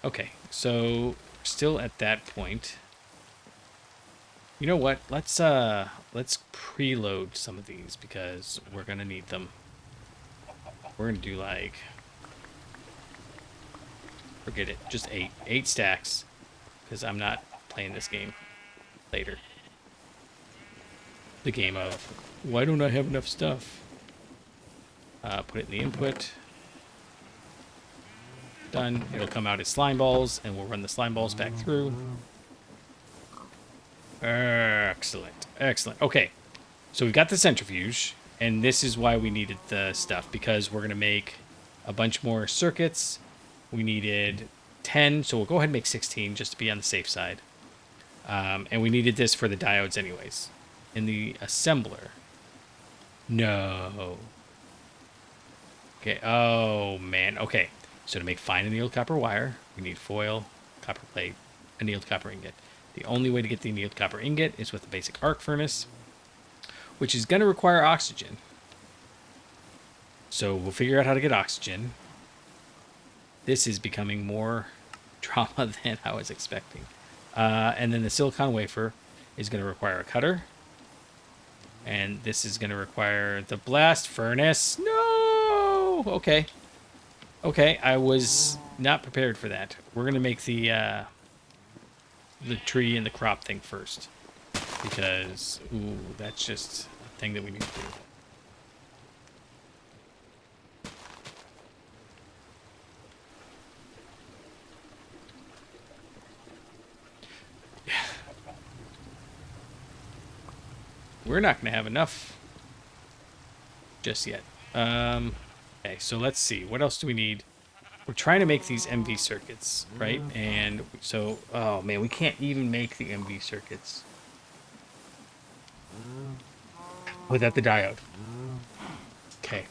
Okay, so still at that point. You know what? Let's preload some of these because we're gonna need them. We're gonna do like, forget it, just 8 stacks, because I'm not playing this game later. The game of, why don't I have enough stuff? Put it in the input. Done. It'll come out as slime balls, and we'll run the slime balls back through. Excellent. Excellent. Okay. So we've got the centrifuge, and this is why we needed the stuff, because we're going to make a bunch more circuits. We needed 10, so we'll go ahead and make 16 just to be on the safe side. And we needed this for the diodes anyways. In the assembler. No. Okay. Oh, man. Okay. So to make fine annealed copper wire, we need foil, copper plate, annealed copper ingot. The only way to get the annealed copper ingot is with a basic arc furnace, which is going to require oxygen. So we'll figure out how to get oxygen. This is becoming more drama than I was expecting. And then the silicon wafer is going to require a cutter. And this is going to require the blast furnace. No! Okay. Okay, I was not prepared for that. We're going to make the tree and the crop thing first. Because, ooh, that's just a thing that we need to do. We're not going to have enough just yet. Okay, so let's see. What else do we need? We're trying to make these MV circuits, right? And so, oh man, we can't even make the MV circuits without the diode. Okay.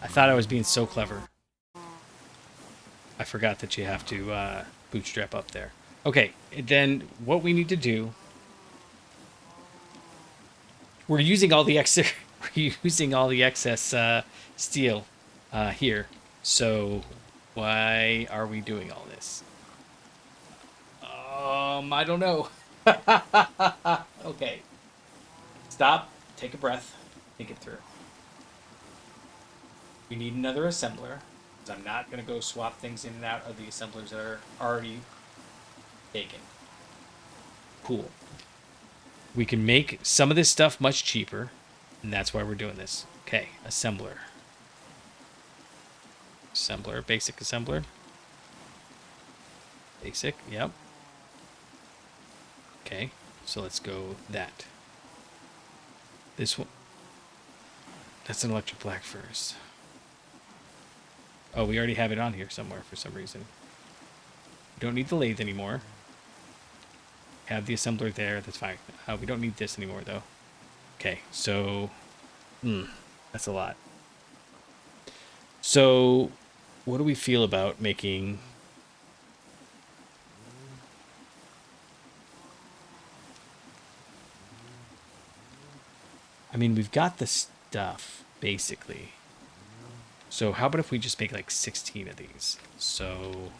I thought I was being so clever. I forgot that you have to bootstrap up there. Okay, then what we need to do... We're using all the excess steel here. So why are we doing all this? I don't know. Okay. Stop. Take a breath. Think it through. We need another assembler. I'm not going to go swap things in and out of the assemblers that are already taken. Cool. We can make some of this stuff much cheaper, and that's why we're doing this. Okay, assembler. Assembler, basic assembler. Basic, yep. Okay, so let's go that. This one. That's an electric black furnace. Oh, we already have it on here somewhere for some reason. We don't need the lathe anymore. Have the assembler there, that's fine. We don't need this anymore, though. Okay, so... that's a lot. So, what do we feel about making... I mean, we've got the stuff, basically. So how about if we just make like 16 of these? So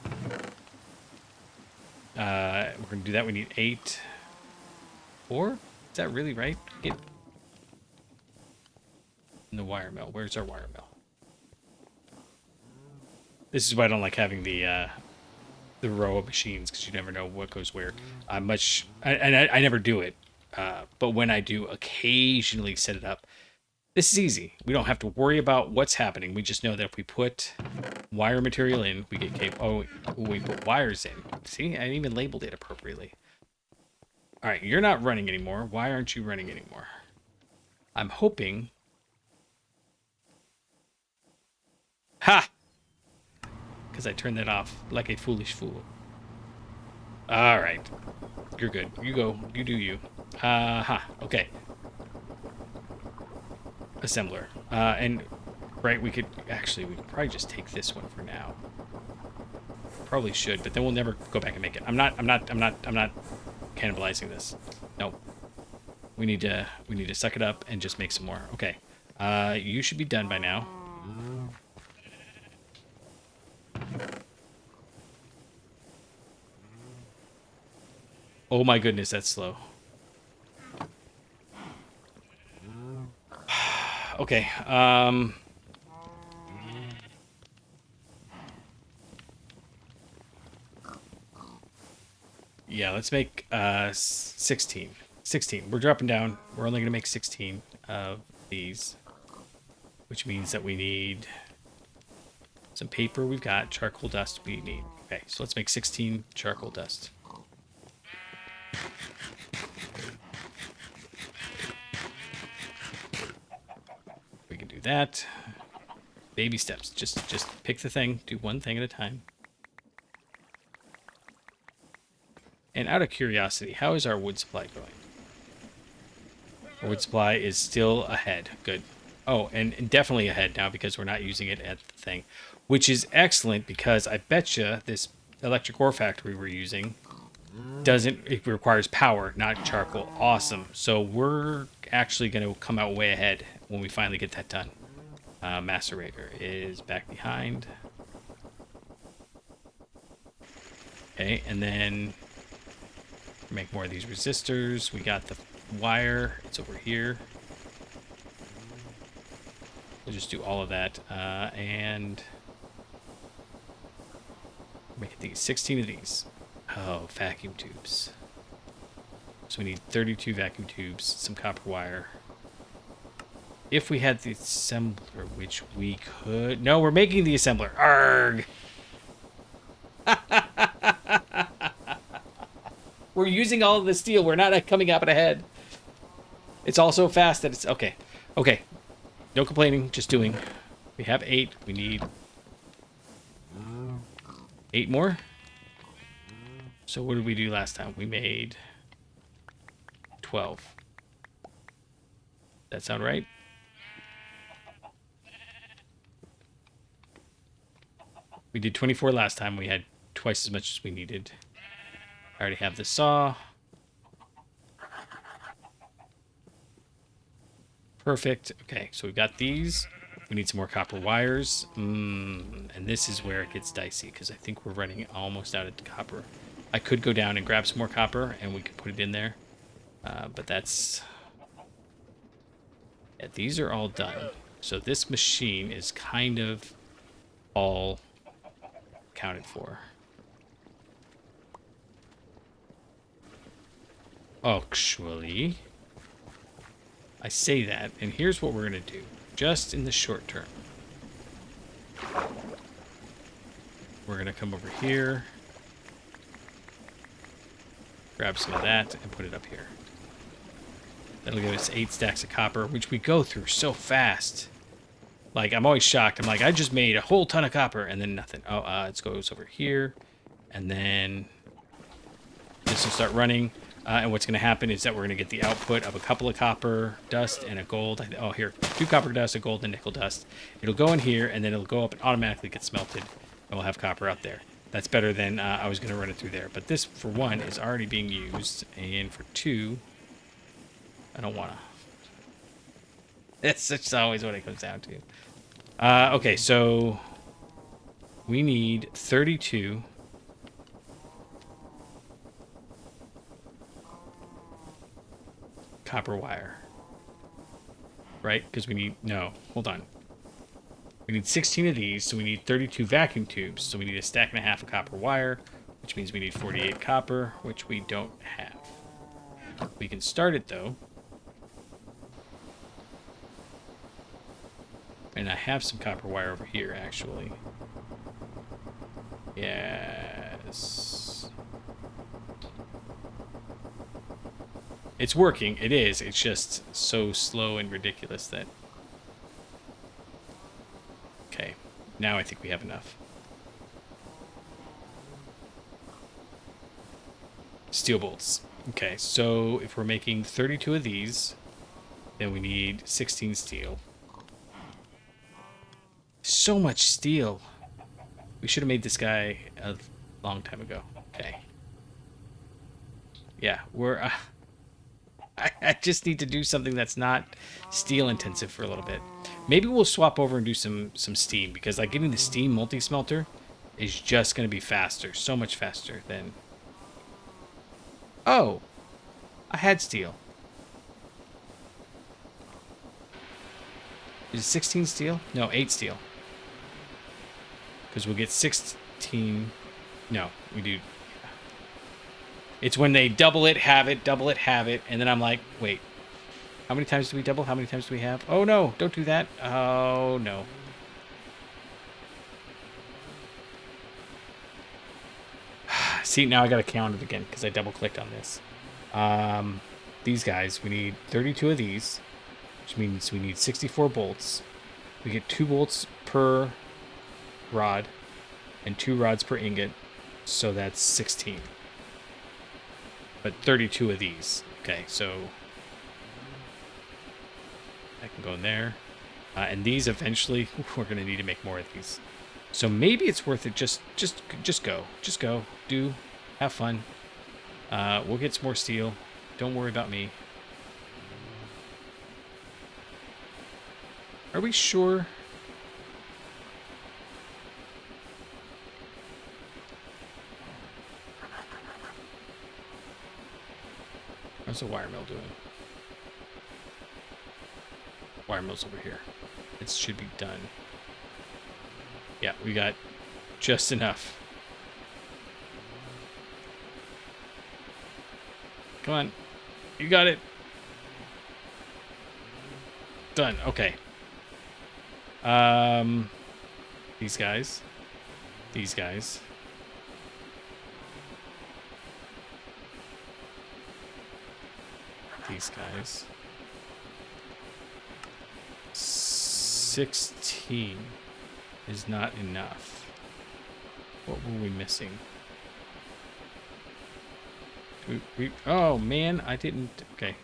we're going to do that. We need 8. Or? Is that really right? Get in the wire mill. Where's our wire mill? This is why I don't like having the row of machines, because you never know what goes where. I never do it. But when I do occasionally set it up, this is easy. We don't have to worry about what's happening. We just know that if we put wire material in, we get cable. Oh, we put wires in. See, I even labeled it appropriately. All right, you're not running anymore. Why aren't you running anymore? I'm hoping... Ha! Because I turned that off like a foolish fool. All right. You're good. You go. You do you. Okay. Assembler. And right, we could probably just take this one for now. Probably should, but then we'll never go back and make it. I'm not cannibalizing this. Nope. We need to suck it up and just make some more. Okay. You should be done by now. Oh my goodness, that's slow. Okay, yeah, let's make 16. 16. We're dropping down. We're only going to make 16 of these, which means that we need some paper. We've got charcoal dust we need. Okay, so let's make 16 charcoal dust. We can do that. Baby steps. Just pick the thing. Do one thing at a time. And out of curiosity, how is our wood supply going? Our wood supply is still ahead. Good. Oh, and definitely ahead now because we're not using it at the thing. Which is excellent because I betcha this electric ore factory we're using it requires power, not charcoal. Awesome. So we're actually going to come out way ahead when we finally get that done. Macerator is back behind. Okay, and then make more of these resistors. We got the wire. It's over here. We'll just do all of that. And make these 16 of these. Oh, vacuum tubes. So we need 32 vacuum tubes, some copper wire. If we had the assembler, which we could... No, we're making the assembler. Arrgh! We're using all of the steel. We're not coming out ahead. It's all so fast that it's... Okay. Okay. No complaining. Just doing. We have 8. We need 8 more. So what did we do last time? We made 12. That sound right? We did 24 last time. We had twice as much as we needed. I already have the saw. Perfect. Okay, so we've got these. We need some more copper wires. And this is where it gets dicey because I think we're running almost out of copper. I could go down and grab some more copper and we could put it in there. But that's... Yeah, these are all done. So this machine is kind of all accounted for. Actually, I say that, and here's what we're going to do, just in the short term. We're going to come over here, grab some of that, and put it up here. That'll give us 8 stacks of copper, which we go through so fast. Like, I'm always shocked. I'm like, I just made a whole ton of copper, and then nothing. Oh, it goes over here, and then this will start running. And what's going to happen is that we're going to get the output of a couple of copper dust and a gold. Oh, here, 2 copper dust, a gold, and nickel dust. It'll go in here, and then it'll go up and automatically get smelted, and we'll have copper out there. That's better than I was going to run it through there. But this, for 1, is already being used, and for 2, I don't want to. That's always what it comes down to. Okay, so we need 32... copper wire, right? Because we need, no, hold on, we need 16 of these, so we need 32 vacuum tubes, so we need a stack and a half of copper wire, which means we need 48 copper, which we don't have. We can start it though, and I have some copper wire over here actually. Yes, it's working. It is. It's just so slow and ridiculous that... Okay. Now I think we have enough. Steel bolts. Okay, so if we're making 32 of these, then we need 16 steel. So much steel. We should have made this guy a long time ago. Okay. Yeah, we're... I just need to do something that's not steel intensive for a little bit. Maybe we'll swap over and do some steam, because like getting the steam multi-smelter is just going to be faster. So much faster than... Oh! I had steel. Is it 16 steel? No, 8 steel. Because we'll get 16... No, we do... It's when they double it, have it, and then I'm like, wait, how many times do we double? How many times do we have? Oh, no, don't do that. Oh, no. See, now I got to count it again because I double-clicked on this. These guys, we need 32 of these, which means we need 64 bolts. We get 2 bolts per rod and 2 rods per ingot, so that's 16. But 32 of these. Okay, so I can go in there. And these eventually, we're going to need to make more of these. So maybe it's worth it. Just go. Just go. Do. Have fun. We'll get some more steel. Don't worry about me. Are we sure? How's the wire mill doing? Wire mill's over here. It should be done. Yeah, we got just enough. Come on. You got it. Done. Okay. These guys. These guys. These guys. 16 is not enough. What were we missing? Oh man, I didn't. Okay.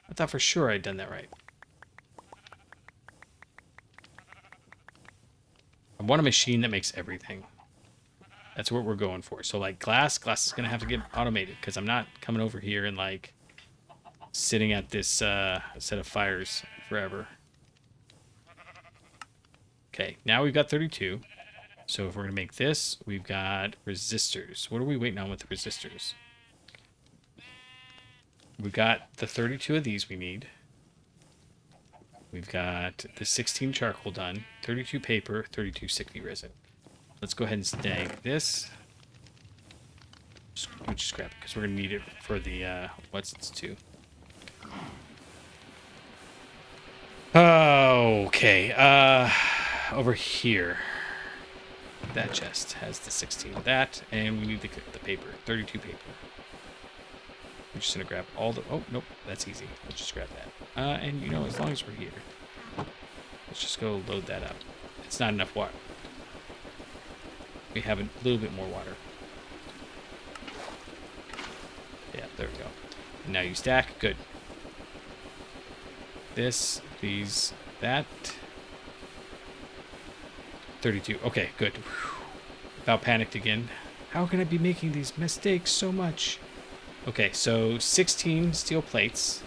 I thought for sure I'd done that right. I want a machine that makes everything. That's what we're going for. So like glass is gonna have to get automated because I'm not coming over here and like sitting at this set of fires forever. Okay, now we've got 32. So if we're gonna make this, we've got resistors. What are we waiting on with the resistors? We've got the 32 of these we need. We've got the 16 charcoal done, 32 paper, 32 sticky resin. Let's go ahead and snag this. Just grab it because we're gonna need it for the what's it's to. Okay. Over here. That chest has the 16 of that, and we need the paper, 32 paper. We're just gonna grab all the. Oh nope, that's easy. Let's just grab that. And you know, as long as we're here, let's just go load that up. It's not enough water. We have a little bit more water. Yeah, there we go. And now you stack. Good. This, these, that. 32. Okay, good. Whew. About panicked again. How can I be making these mistakes so much? Okay, so 16 steel plates.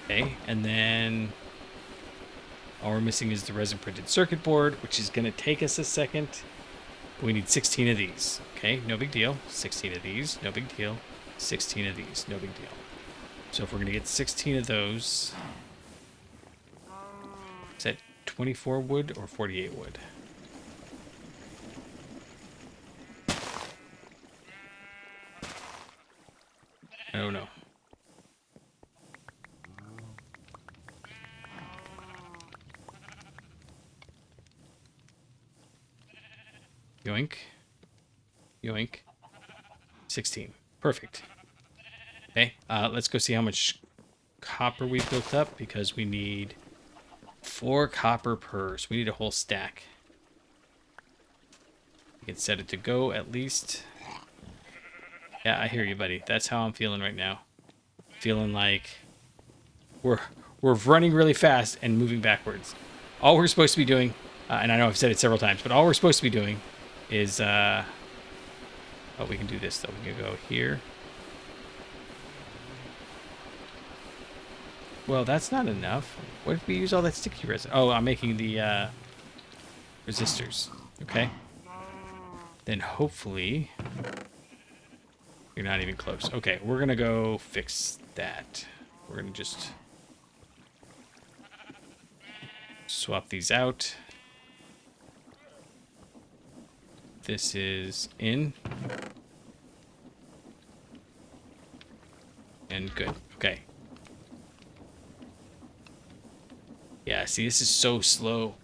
Okay, and then all we're missing is the resin printed circuit board, which is going to take us a second. We need 16 of these. Okay, no big deal. 16 of these, no big deal. 16 of these, no big deal. So if we're going to get 16 of those, is that 24 wood or 48 wood? I don't know. Yoink. Yoink. 16. Perfect. Okay, let's go see how much copper we built up, because we need 4 copper per. So we need a whole stack. You can set it to go at least. Yeah, I hear you, buddy. That's how I'm feeling right now. Feeling like we're running really fast and moving backwards. All we're supposed to be doing, and I know I've said it several times, but all we're supposed to be doing is, oh, we can do this though. We can go here. Well, that's not enough. What if we use all that sticky resin? Oh, I'm making the resistors. Okay. Then hopefully you're not even close. Okay, we're gonna go fix that. We're gonna just swap these out. This is in. And good. Okay. Yeah, see, this is so slow.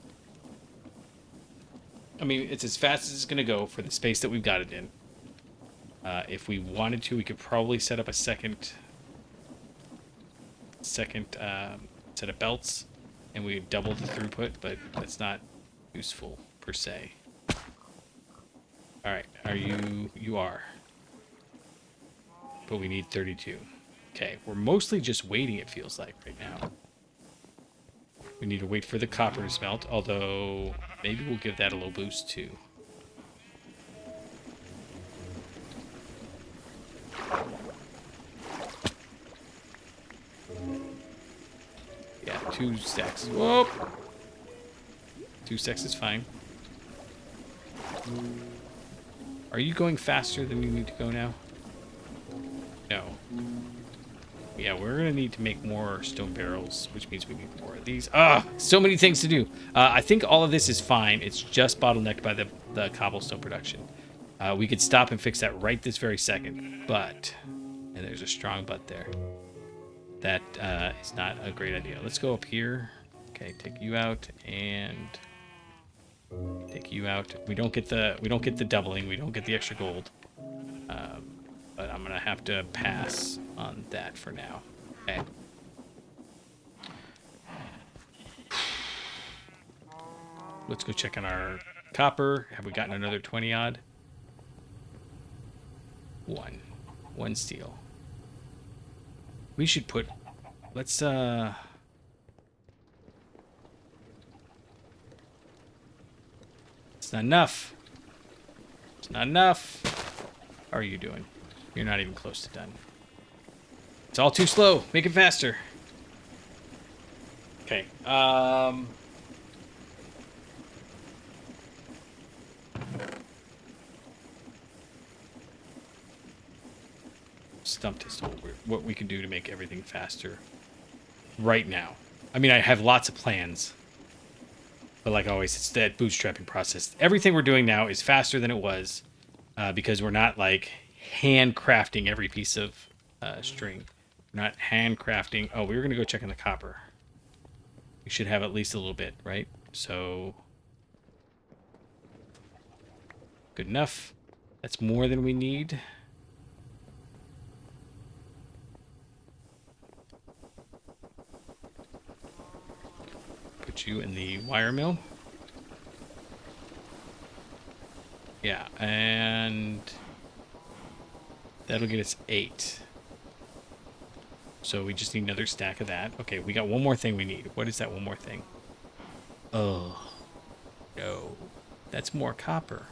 I mean, it's as fast as it's going to go for the space that we've got it in. If we wanted to, we could probably set up a second set of belts, and we would double the throughput, but that's not useful per se. All right, are you? You are. But we need 32. Okay, we're mostly just waiting, it feels like, right now. We need to wait for the copper to smelt, although maybe we'll give that a little boost too. Yeah, 2 stacks. Whoa! 2 stacks is fine. Are you going faster than you need to go now? No. Yeah, we're going to need to make more stone barrels, which means we need more of these. Ah, so many things to do. I think all of this is fine. It's just bottlenecked by the cobblestone production. We could stop and fix that right this very second, but, and there's a strong but there. That is not a great idea. Let's go up here. Okay, take you out and take you out. We don't get the doubling. We don't get the extra gold. But I'm gonna have to pass on that for now. Okay. Let's go check on our copper. Have we gotten another 20 odd? One steel. We should put. Let's It's not enough. It's not enough. How are you doing? You're not even close to done. It's all too slow. Make it faster. Okay. Stumped as to what we can do to make everything faster right now. I mean, I have lots of plans, but like always, it's that bootstrapping process. Everything we're doing now is faster than it was because we're not like handcrafting every piece of string. We're not handcrafting. Oh, we were gonna go check on the copper. We should have at least a little bit, right? So good enough. That's more than we need. Put you in the wire mill. Yeah, and that'll get us 8. So we just need another stack of that. Okay, we got one more thing we need. What is that one more thing? Oh, no. That's more copper.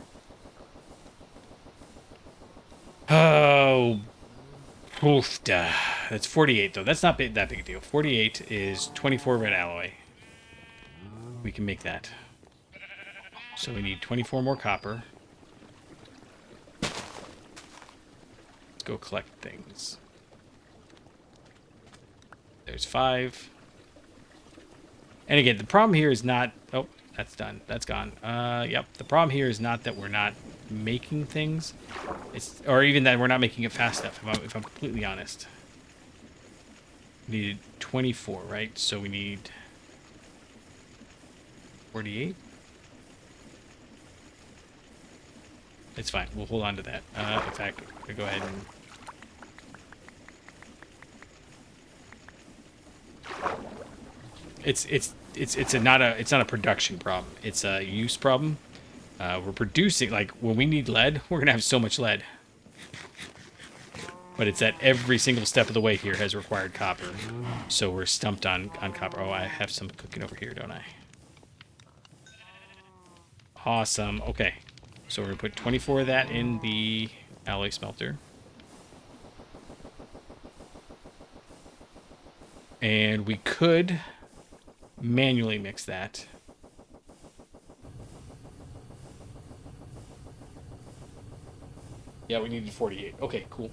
Oh, oof, duh. That's 48, though. That's not that big a deal. 48 is 24 red alloy. We can make that. So we need 24 more copper. Let's go collect things. There's 5. And again, the problem here is not... Oh, that's done. That's gone. Yep. The problem here is not that we're not making things. Or even that we're not making it fast enough, if I'm completely honest. We needed 24, right? So we need 48. It's fine. We'll hold on to that. In fact, we'll go ahead and... It's not a production problem. It's a use problem. We're producing, like, when we need lead, we're gonna have so much lead. But it's that every single step of the way here has required copper. So we're stumped on copper. Oh, I have some cooking over here, don't I? Awesome. Okay. So we're gonna put 24 of that in the alloy smelter. And we could manually mix that. Yeah, we needed 48. Okay, cool.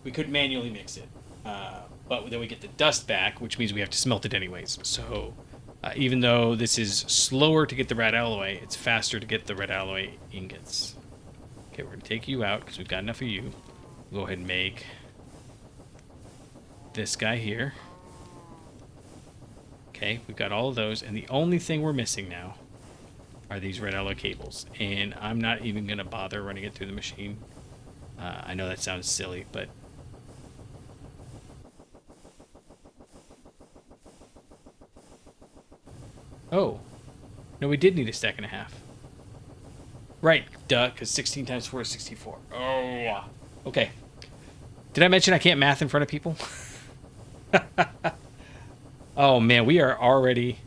We could manually mix it. But then we get the dust back, which means we have to smelt it anyways. So even though this is slower to get the red alloy, it's faster to get the red alloy ingots. Okay, we're going to take you out because we've got enough of you. We'll go ahead and make this guy here. Okay, we've got all of those. And the only thing we're missing now are these red alloy cables. And I'm not even going to bother running it through the machine. I know that sounds silly, but... Oh. No, we did need a stack and a half. Right, duh, because 16 times 4 is 64. Oh. Okay. Did I mention I can't math in front of people? Oh, man, we are already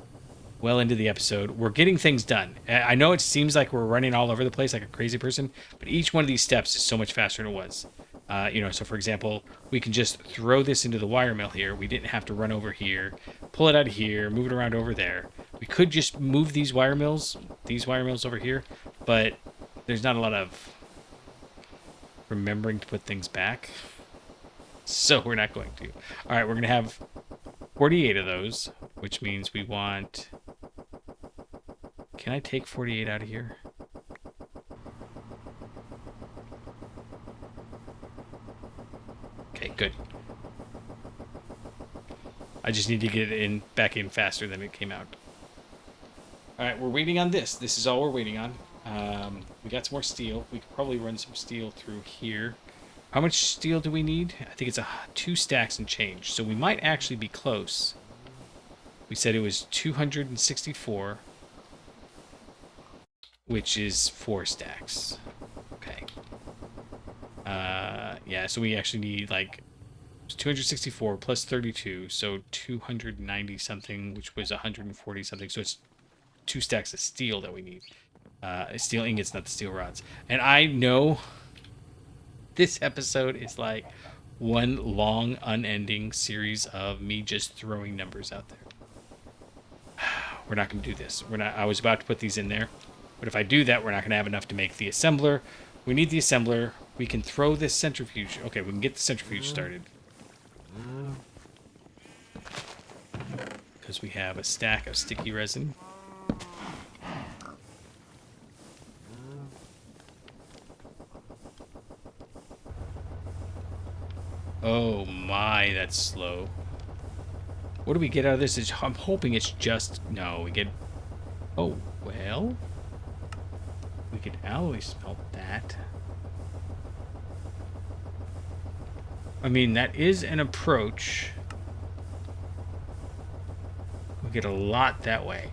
well into the episode. We're getting things done. I know it seems like we're running all over the place like a crazy person, but each one of these steps is so much faster than it was. So for example, we can just throw this into the wire mill here. We didn't have to run over here, pull it out of here, move it around over there. We could just move these wire mills over here, but there's not a lot of remembering to put things back. So we're not going to. All right, we're going to have 48 of those, which means we want... Can I take 48 out of here? Okay, good. I just need to get it back in faster than it came out. All right, we're waiting on this. This is all we're waiting on. We got some more steel. We could probably run some steel through here. How much steel do we need? I think it's 2 stacks and change. So we might actually be close. We said it was 264, which is 4 stacks. Okay. Yeah, so we actually need like 264 plus 32, so 290 something, which was 140 something. So it's 2 stacks of steel that we need. Steel ingots, not the steel rods. And I know this episode is like, one long, unending series of me just throwing numbers out there. We're not going to do this. We're not. I was about to put these in there, but if I do that, we're not going to have enough to make the assembler. We need the assembler. We can throw this centrifuge. Okay, we can get the centrifuge started. Because we have a stack of sticky resin. Oh my, that's slow. What do we get out of this? I'm hoping it's just... No, we get... Oh, well... We could alloy smelt that. I mean, that is an approach. We get a lot that way.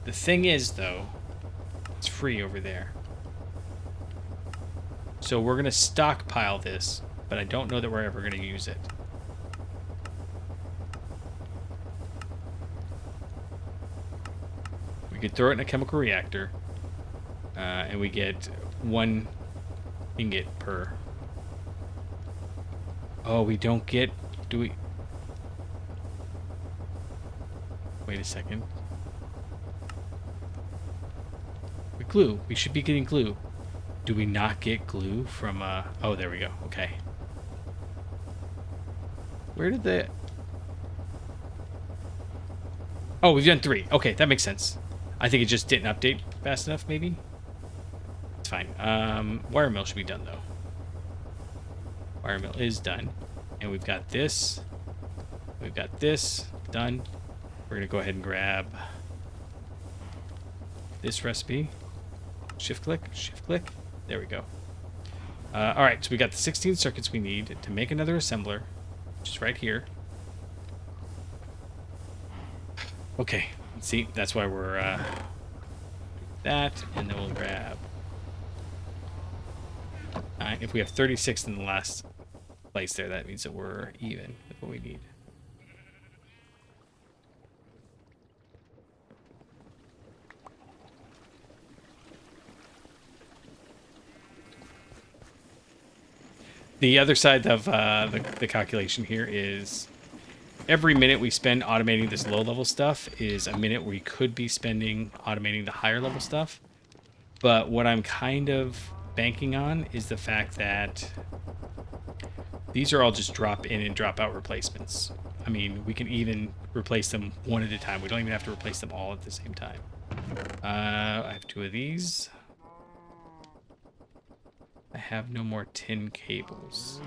The thing is, though, it's free over there. So we're going to stockpile this, but I don't know that we're ever going to use it. We could throw it in a chemical reactor, and we get 1 ingot per. Oh, we don't get... Do we... Wait a second. Glue. We should be getting glue. Do we not get glue from... Oh, there we go. Okay. Where did the... Oh, we've done 3. Okay, that makes sense. I think it just didn't update fast enough, maybe? It's fine. Wire mill should be done, though. Wire mill is done. And we've got this. We've got this. Done. We're going to go ahead and grab this recipe. Shift click. Shift click. There we go. Alright, so we got the 16 circuits we need to make another assembler. Which is right here. Okay. See, that's why we're... that, and then we'll grab... if we have 36 in the last place there, that means that we're even with what we need. The other side of the calculation here is every minute we spend automating this low-level stuff is a minute we could be spending automating the higher-level stuff. But what I'm kind of banking on is the fact that these are all just drop-in and drop-out replacements. I mean, we can even replace them one at a time. We don't even have to replace them all at the same time. I have 2 of these. I have no more tin cables,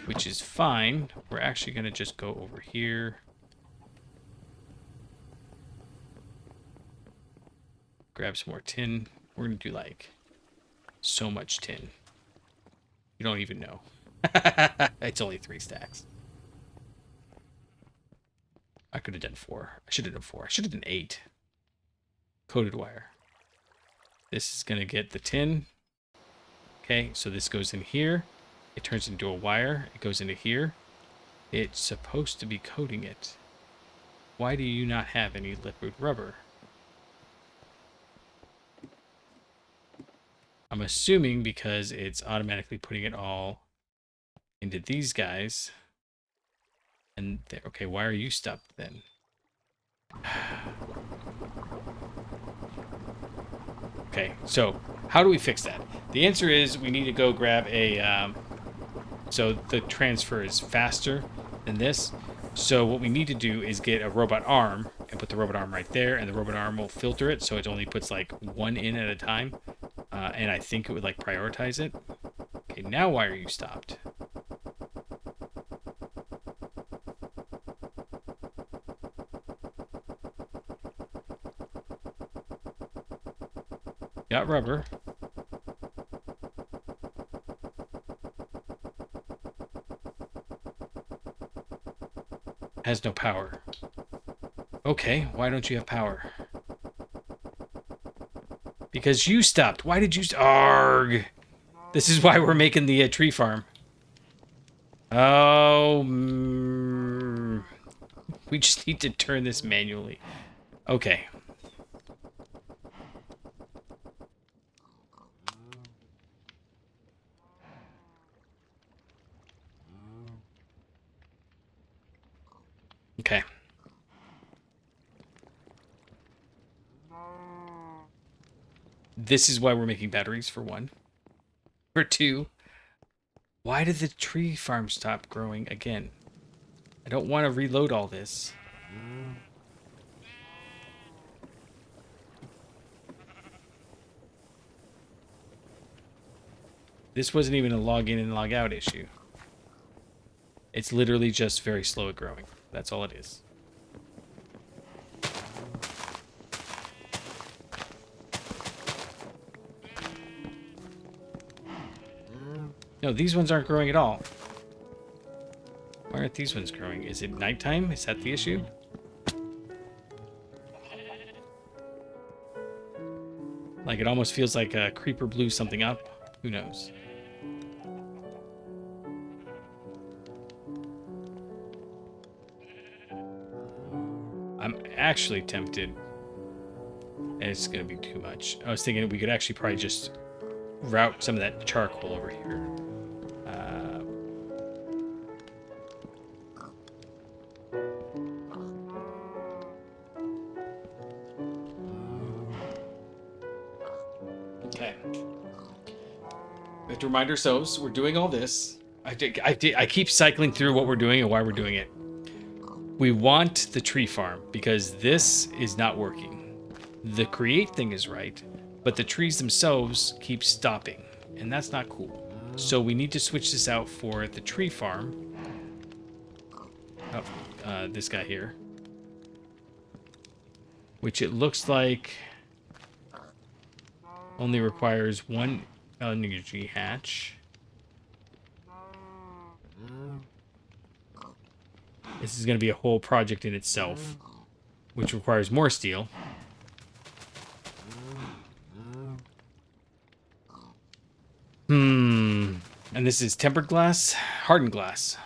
which is fine. We're actually going to just go over here. Grab some more tin. We're going to do like so much tin. You don't even know. It's only 3 stacks. I could have done 4. I should have done 4. I should have done 8. Coated wire. This is going to get the tin. Okay, so this goes in here. It turns into a wire. It goes into here. It's supposed to be coating it. Why do you not have any liquid rubber? I'm assuming because it's automatically putting it all into these guys. And okay, why are you stopped then? Okay, so how do we fix that? The answer is we need to go grab a... so the transfer is faster than this. So what we need to do is get a robot arm and put the robot arm right there, and the robot arm will filter it so it only puts like 1 in at a time. And I think it would like prioritize it. Okay, now why are you stopped? Got rubber. Has no power. Okay, why don't you have power? Because you stopped. Why did you... Arg! This is why we're making the tree farm. Oh... we just need to turn this manually. Okay. Okay. This is why we're making batteries, for one. For two, why did the tree farm stop growing again? I don't want to reload all this. This wasn't even a log in and log out issue. It's literally just very slow at growing. That's all it is. No, these ones aren't growing at all. Why aren't these ones growing? Is it nighttime? Is that the issue? Like, it almost feels like a creeper blew something up. Who knows? I'm actually tempted. And it's going to be too much. I was thinking we could actually probably just route some of that charcoal over here. Okay. We have to remind ourselves we're doing all this. I keep cycling through what we're doing and why we're doing it. We want the tree farm because this is not working. The create thing is right, but the trees themselves keep stopping, and that's not cool. So we need to switch this out for the tree farm. Oh, this guy here. Which it looks like only requires one energy hatch. This is going to be a whole project in itself, which requires more steel. And this is tempered glass, hardened glass.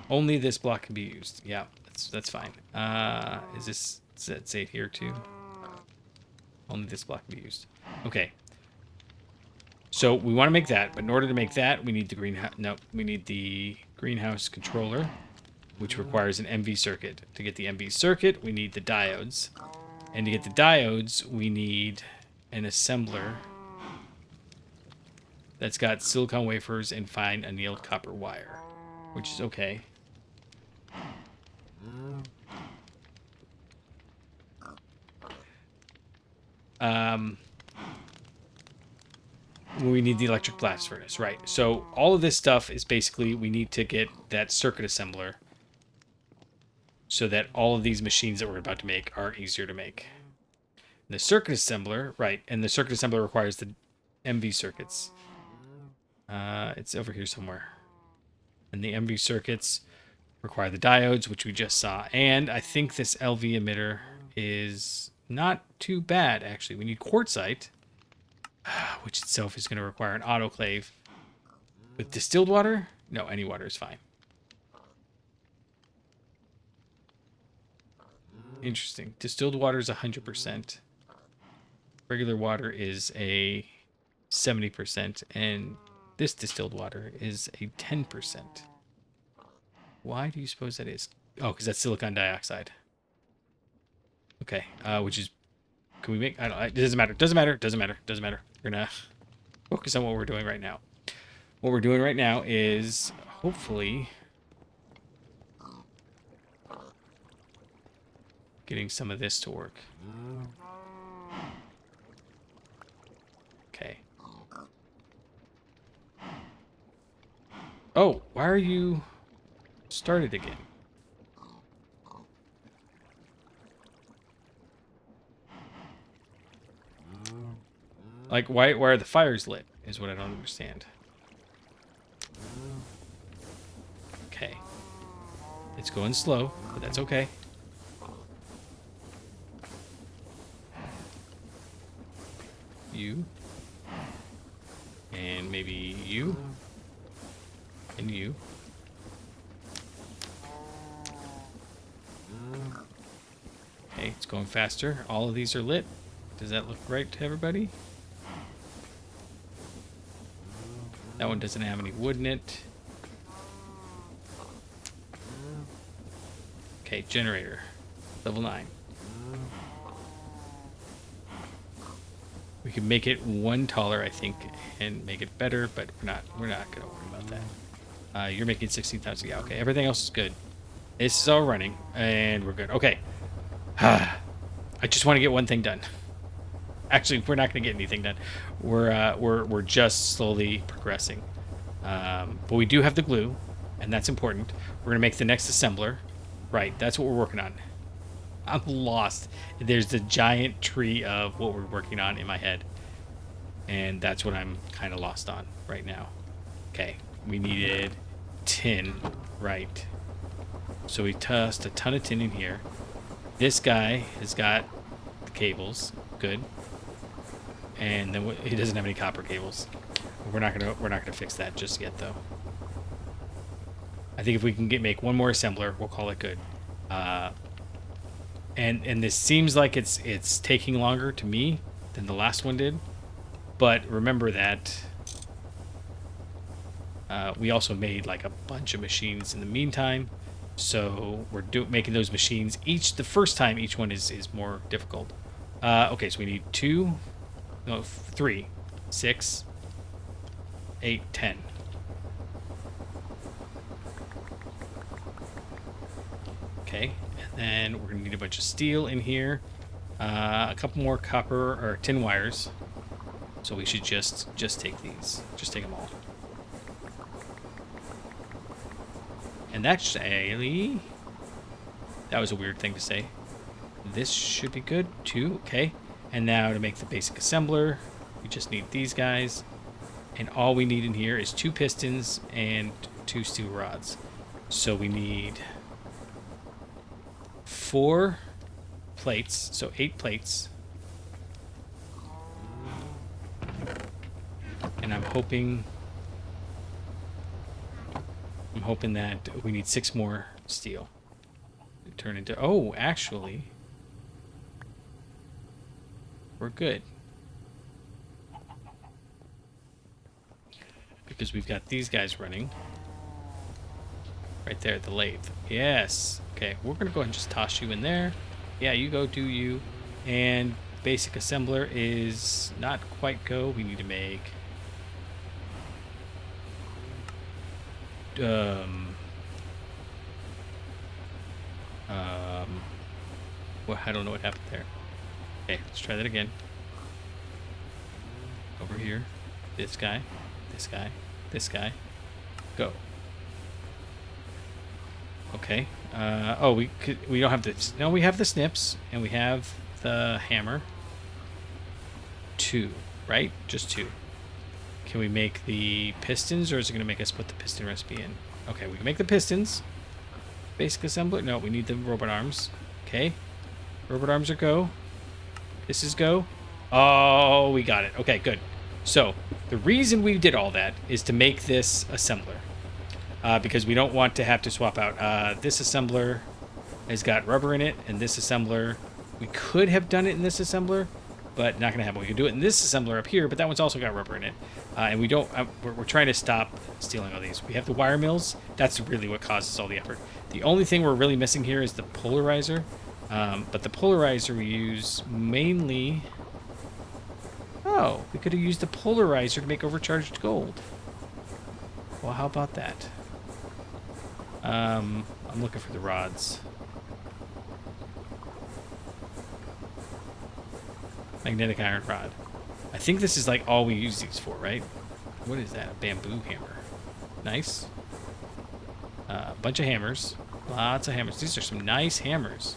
Only this block can be used. Yeah, that's fine. Is this, does that say it here too? Only this block can be used. Okay. So we want to make that, but in order to make that, we need the greenhouse. No, we need the greenhouse controller, which requires an MV circuit. To get the MV circuit, we need the diodes. And to get the diodes, we need an assembler that's got silicon wafers and fine annealed copper wire, which is okay. We need the electric blast furnace, right? So all of this stuff is basically we need to get that circuit assembler so that all of these machines that we're about to make are easier to make. The circuit assembler, right, and the circuit assembler requires the MV circuits. It's over here somewhere. And the MV circuits require the diodes, which we just saw. And I think this LV emitter is not too bad, actually. We need quartzite, which itself is going to require an autoclave. With distilled water? No, any water is fine. Interesting. Distilled water is 100%. Regular water is a 70%. And this distilled water is a 10%. Why do you suppose that is? Oh, because that's silicon dioxide. Okay, which is... Can we make... I don't... It doesn't matter. Doesn't matter. Doesn't matter. Doesn't matter. We're going to focus on what we're doing right now. What we're doing right now is hopefully getting some of this to work. Okay. Oh, why are you started again? Like, why are the fires lit? Is what I don't understand. Okay. It's going slow, but that's okay. You. And maybe you. And you. Okay, it's going faster. All of these are lit. Does that look right to everybody? That one doesn't have any wood in it. Okay, generator. Level 9. We can make it one taller, I think, and make it better, but we're not gonna worry about that. You're making 16,000. Yeah, okay. Everything else is good. This is all running, and we're good. Okay. I just want to get one thing done. Actually, we're not gonna get anything done. We're just slowly progressing. But we do have the glue, and that's important. We're gonna make the next assembler. Right, that's what we're working on. I'm lost. There's the giant tree of what we're working on in my head. And that's what I'm kind of lost on right now. Okay, we needed tin, right. So we tossed a ton of tin in here. This guy has got the cables, good. And then he doesn't have any copper cables. We're not gonna fix that just yet, though. I think if we can make one more assembler, we'll call it good. And this seems like it's taking longer to me than the last one did, but remember that we also made like a bunch of machines in the meantime, so we're making those machines. The first time each one is more difficult. Okay, so we need 3, 6, 8, 10. Okay, and then we're gonna need a bunch of steel in here, a couple more copper or tin wires. So we should just take these, just take them all. And that was a weird thing to say. This should be good too. Okay, and now to make the basic assembler, we just need these guys, and all we need in here is 2 pistons and 2 steel rods. So we need 4 plates, so 8 plates. And I'm hoping that we need 6 more steel to turn into. Oh, actually, we're good because we've got these guys running right there at the lathe. Yes. Okay, we're gonna go ahead and just toss you in there. Yeah, you go, do you. And basic assembler is not quite go. We need to make well, I don't know what happened there. Okay, let's try that again. Over here, this guy, this guy, this guy, go. Okay. Oh, we don't have the. No, we have the snips and we have the hammer. 2, right? Just 2. Can we make the pistons, or is it going to make us put the piston recipe in? Okay, we can make the pistons. Basic assembler. No, we need the robot arms. Okay. Robot arms are go. This is go. Oh, we got it. Okay, good. So, the reason we did all that is to make this assembler. Because we don't want to have to swap out. This assembler has got rubber in it, and this assembler, we could have done it in this assembler, but not going to happen. We can do it in this assembler up here, but that one's also got rubber in it. And we don't, we're trying to stop stealing all these. We have the wire mills. That's really what causes all the effort. The only thing we're really missing here is the polarizer. But the polarizer we use mainly... Oh, we could have used the polarizer to make overcharged gold. Well, how about that? I'm looking for the rods. Magnetic iron rod. I think this is like all we use these for, right? What is that? A bamboo hammer. Nice. A bunch of hammers. Lots of hammers. These are some nice hammers.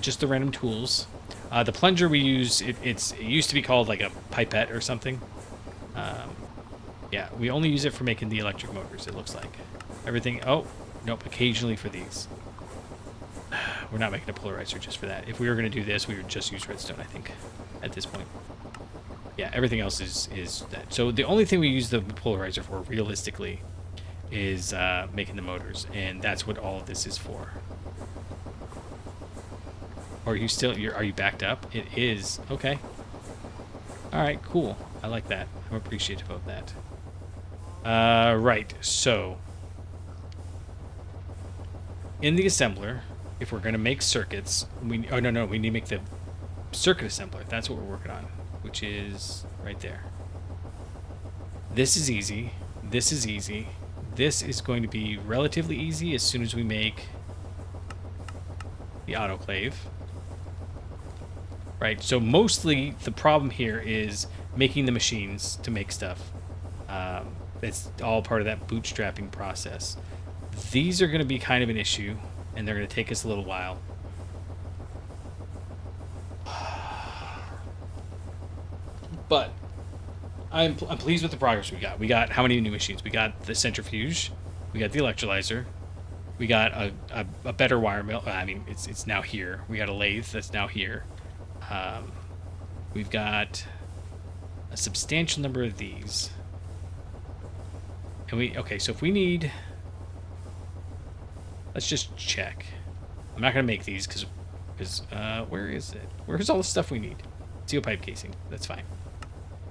Just the random tools. The plunger we use, it used to be called like a pipette or something. Yeah, we only use it for making the electric motors, it looks like. Everything... Oh, nope, occasionally for these. We're not making a polarizer just for that. If we were going to do this, we would just use redstone, I think, at this point. Yeah, everything else is that. So the only thing we use the polarizer for, realistically, is making the motors. And that's what all of this is for. Are you still... Are you backed up? It is. Okay. All right, cool. I like that. I'm appreciative of that. Right, so... in the assembler, if we're going to make circuits, we need to make the circuit assembler. That's what we're working on, which is right there. This is easy. This is easy. This is going to be relatively easy as soon as we make the autoclave. Right, so mostly the problem here is making the machines to make stuff. It's all part of that bootstrapping process. These are going to be kind of an issue, and they're going to take us a little while. But I'm pleased with the progress we got. We got how many new machines? We got the centrifuge. We got the electrolyzer. We got a better wire mill. I mean, it's now here. We got a lathe that's now here. We've got a substantial number of these. And okay, so if we need... Let's just check. I'm not going to make these because where is it? Where's all the stuff we need? Steel pipe casing. That's fine.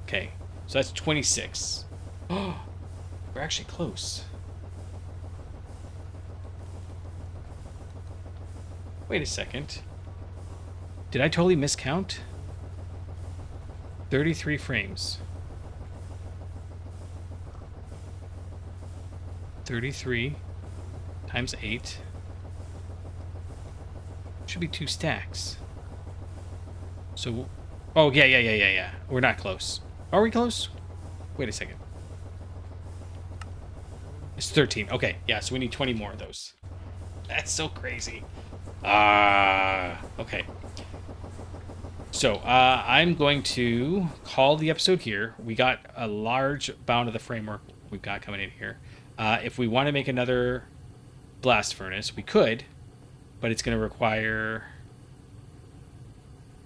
Okay, so that's 26. Oh, we're actually close. Wait a second. Did I totally miscount? 33 frames. 33 times 8. Should be 2 stacks. So, oh, yeah. We're not close. Are we close? Wait a second. It's 13. Okay, yeah, so we need 20 more of those. That's so crazy. Okay. So, I'm going to call the episode here. We got a large bound of the framework we've got coming in here. If we want to make another blast furnace, we could, but it's going to require...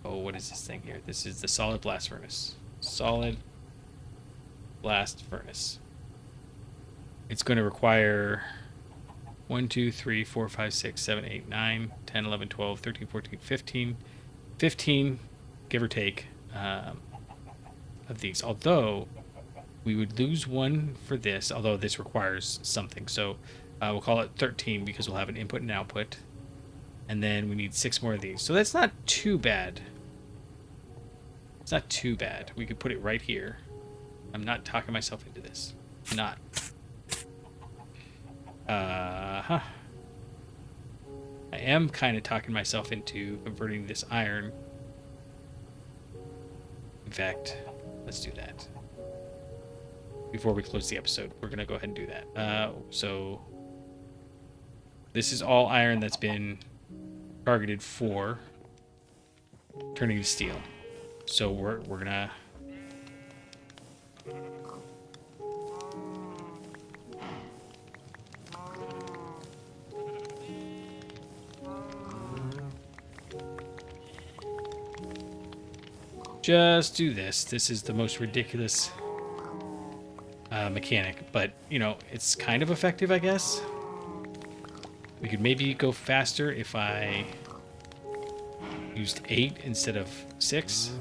Oh, what is this thing here? This is the solid blast furnace. Solid blast furnace. It's going to require 1, 2, 3, 4, 5, 6, 7, 8, 9, 10, 11, 12, 13, 14, 15. 15, give or take, of these. Although, we would lose one for this, although this requires something. So, we'll call it 13 because we'll have an input and output. And then we need 6 more of these. So that's not too bad. It's not too bad. We could put it right here. I'm not talking myself into this. Not. I am kind of talking myself into converting this iron. In fact, let's do that. Before we close the episode, we're going to go ahead and do that. So this is all iron that's been targeted for turning to steel. So we're going to... just do this. This is the most ridiculous mechanic, but, you know, it's kind of effective, I guess. We could maybe go faster if I used 8 instead of 6.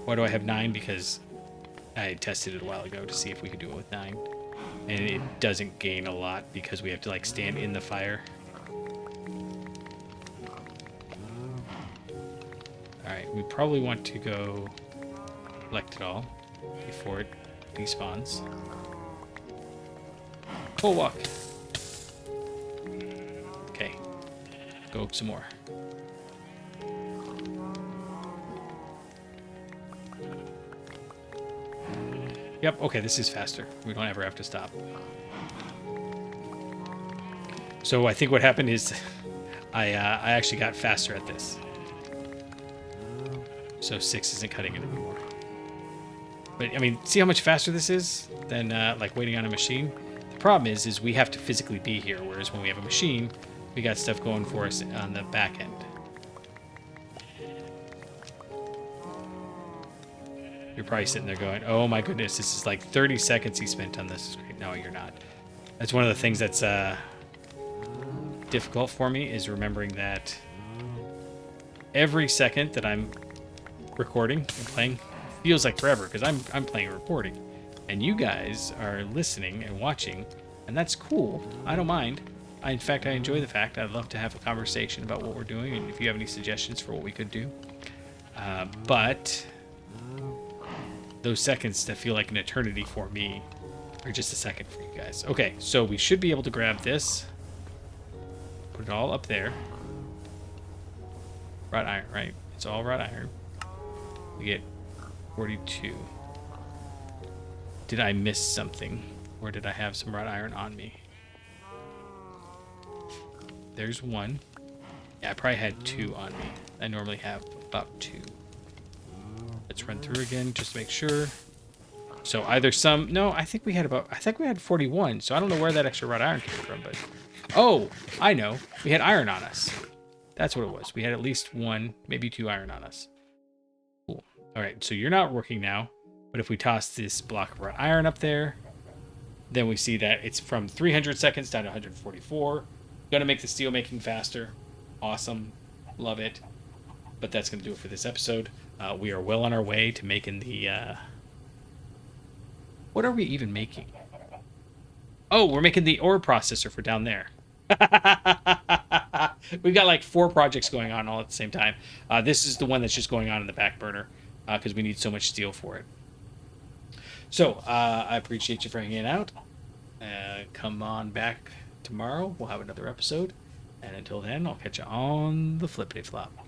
Why do I have 9? Because I tested it a while ago to see if we could do it with 9. And it doesn't gain a lot because we have to, like, stand in the fire. Alright, we probably want to go select it all before it despawns. Full walk. Okay. Go some more. Yep, okay, this is faster. We don't ever have to stop. So I think what happened is I actually got faster at this. So 6 isn't cutting it anymore. But, I mean, see how much faster this is than, like, waiting on a machine? The problem is we have to physically be here, whereas when we have a machine, we got stuff going for us on the back end. You're probably sitting there going, oh my goodness, this is like 30 seconds he spent on this. No, you're not. That's one of the things that's difficult for me, is remembering that every second that I'm recording and playing feels like forever, because I'm playing and recording, and you guys are listening and watching, and that's cool. I don't mind. In fact, I enjoy the fact. I'd love to have a conversation about what we're doing, and if you have any suggestions for what we could do. But those seconds that feel like an eternity for me are just a second for you guys. Okay, so we should be able to grab this. Put it all up there. Wrought iron, right? It's all wrought iron. We get 42. Did I miss something? Or did I have some wrought iron on me? There's one. Yeah, I probably had 2 on me. I normally have about 2. Let's run through again just to make sure. So either some... No, I think we had 41. So I don't know where that extra wrought iron came from, but... Oh, I know. We had iron on us. That's what it was. We had at least 1, maybe 2 iron on us. Cool. All right, so you're not working now. But if we toss this block of wrought iron up there, then we see that it's from 300 seconds down to 144. Gonna make the steel making faster. Awesome. Love it. But that's gonna do it for this episode. We are well on our way to making the... What are we even making? Oh, we're making the ore processor for down there. We've got like 4 projects going on all at the same time. This is the one that's just going on in the back burner because we need so much steel for it. So, I appreciate you for hanging out. Come on back tomorrow. We'll have another episode. And until then, I'll catch you on the flippity flop.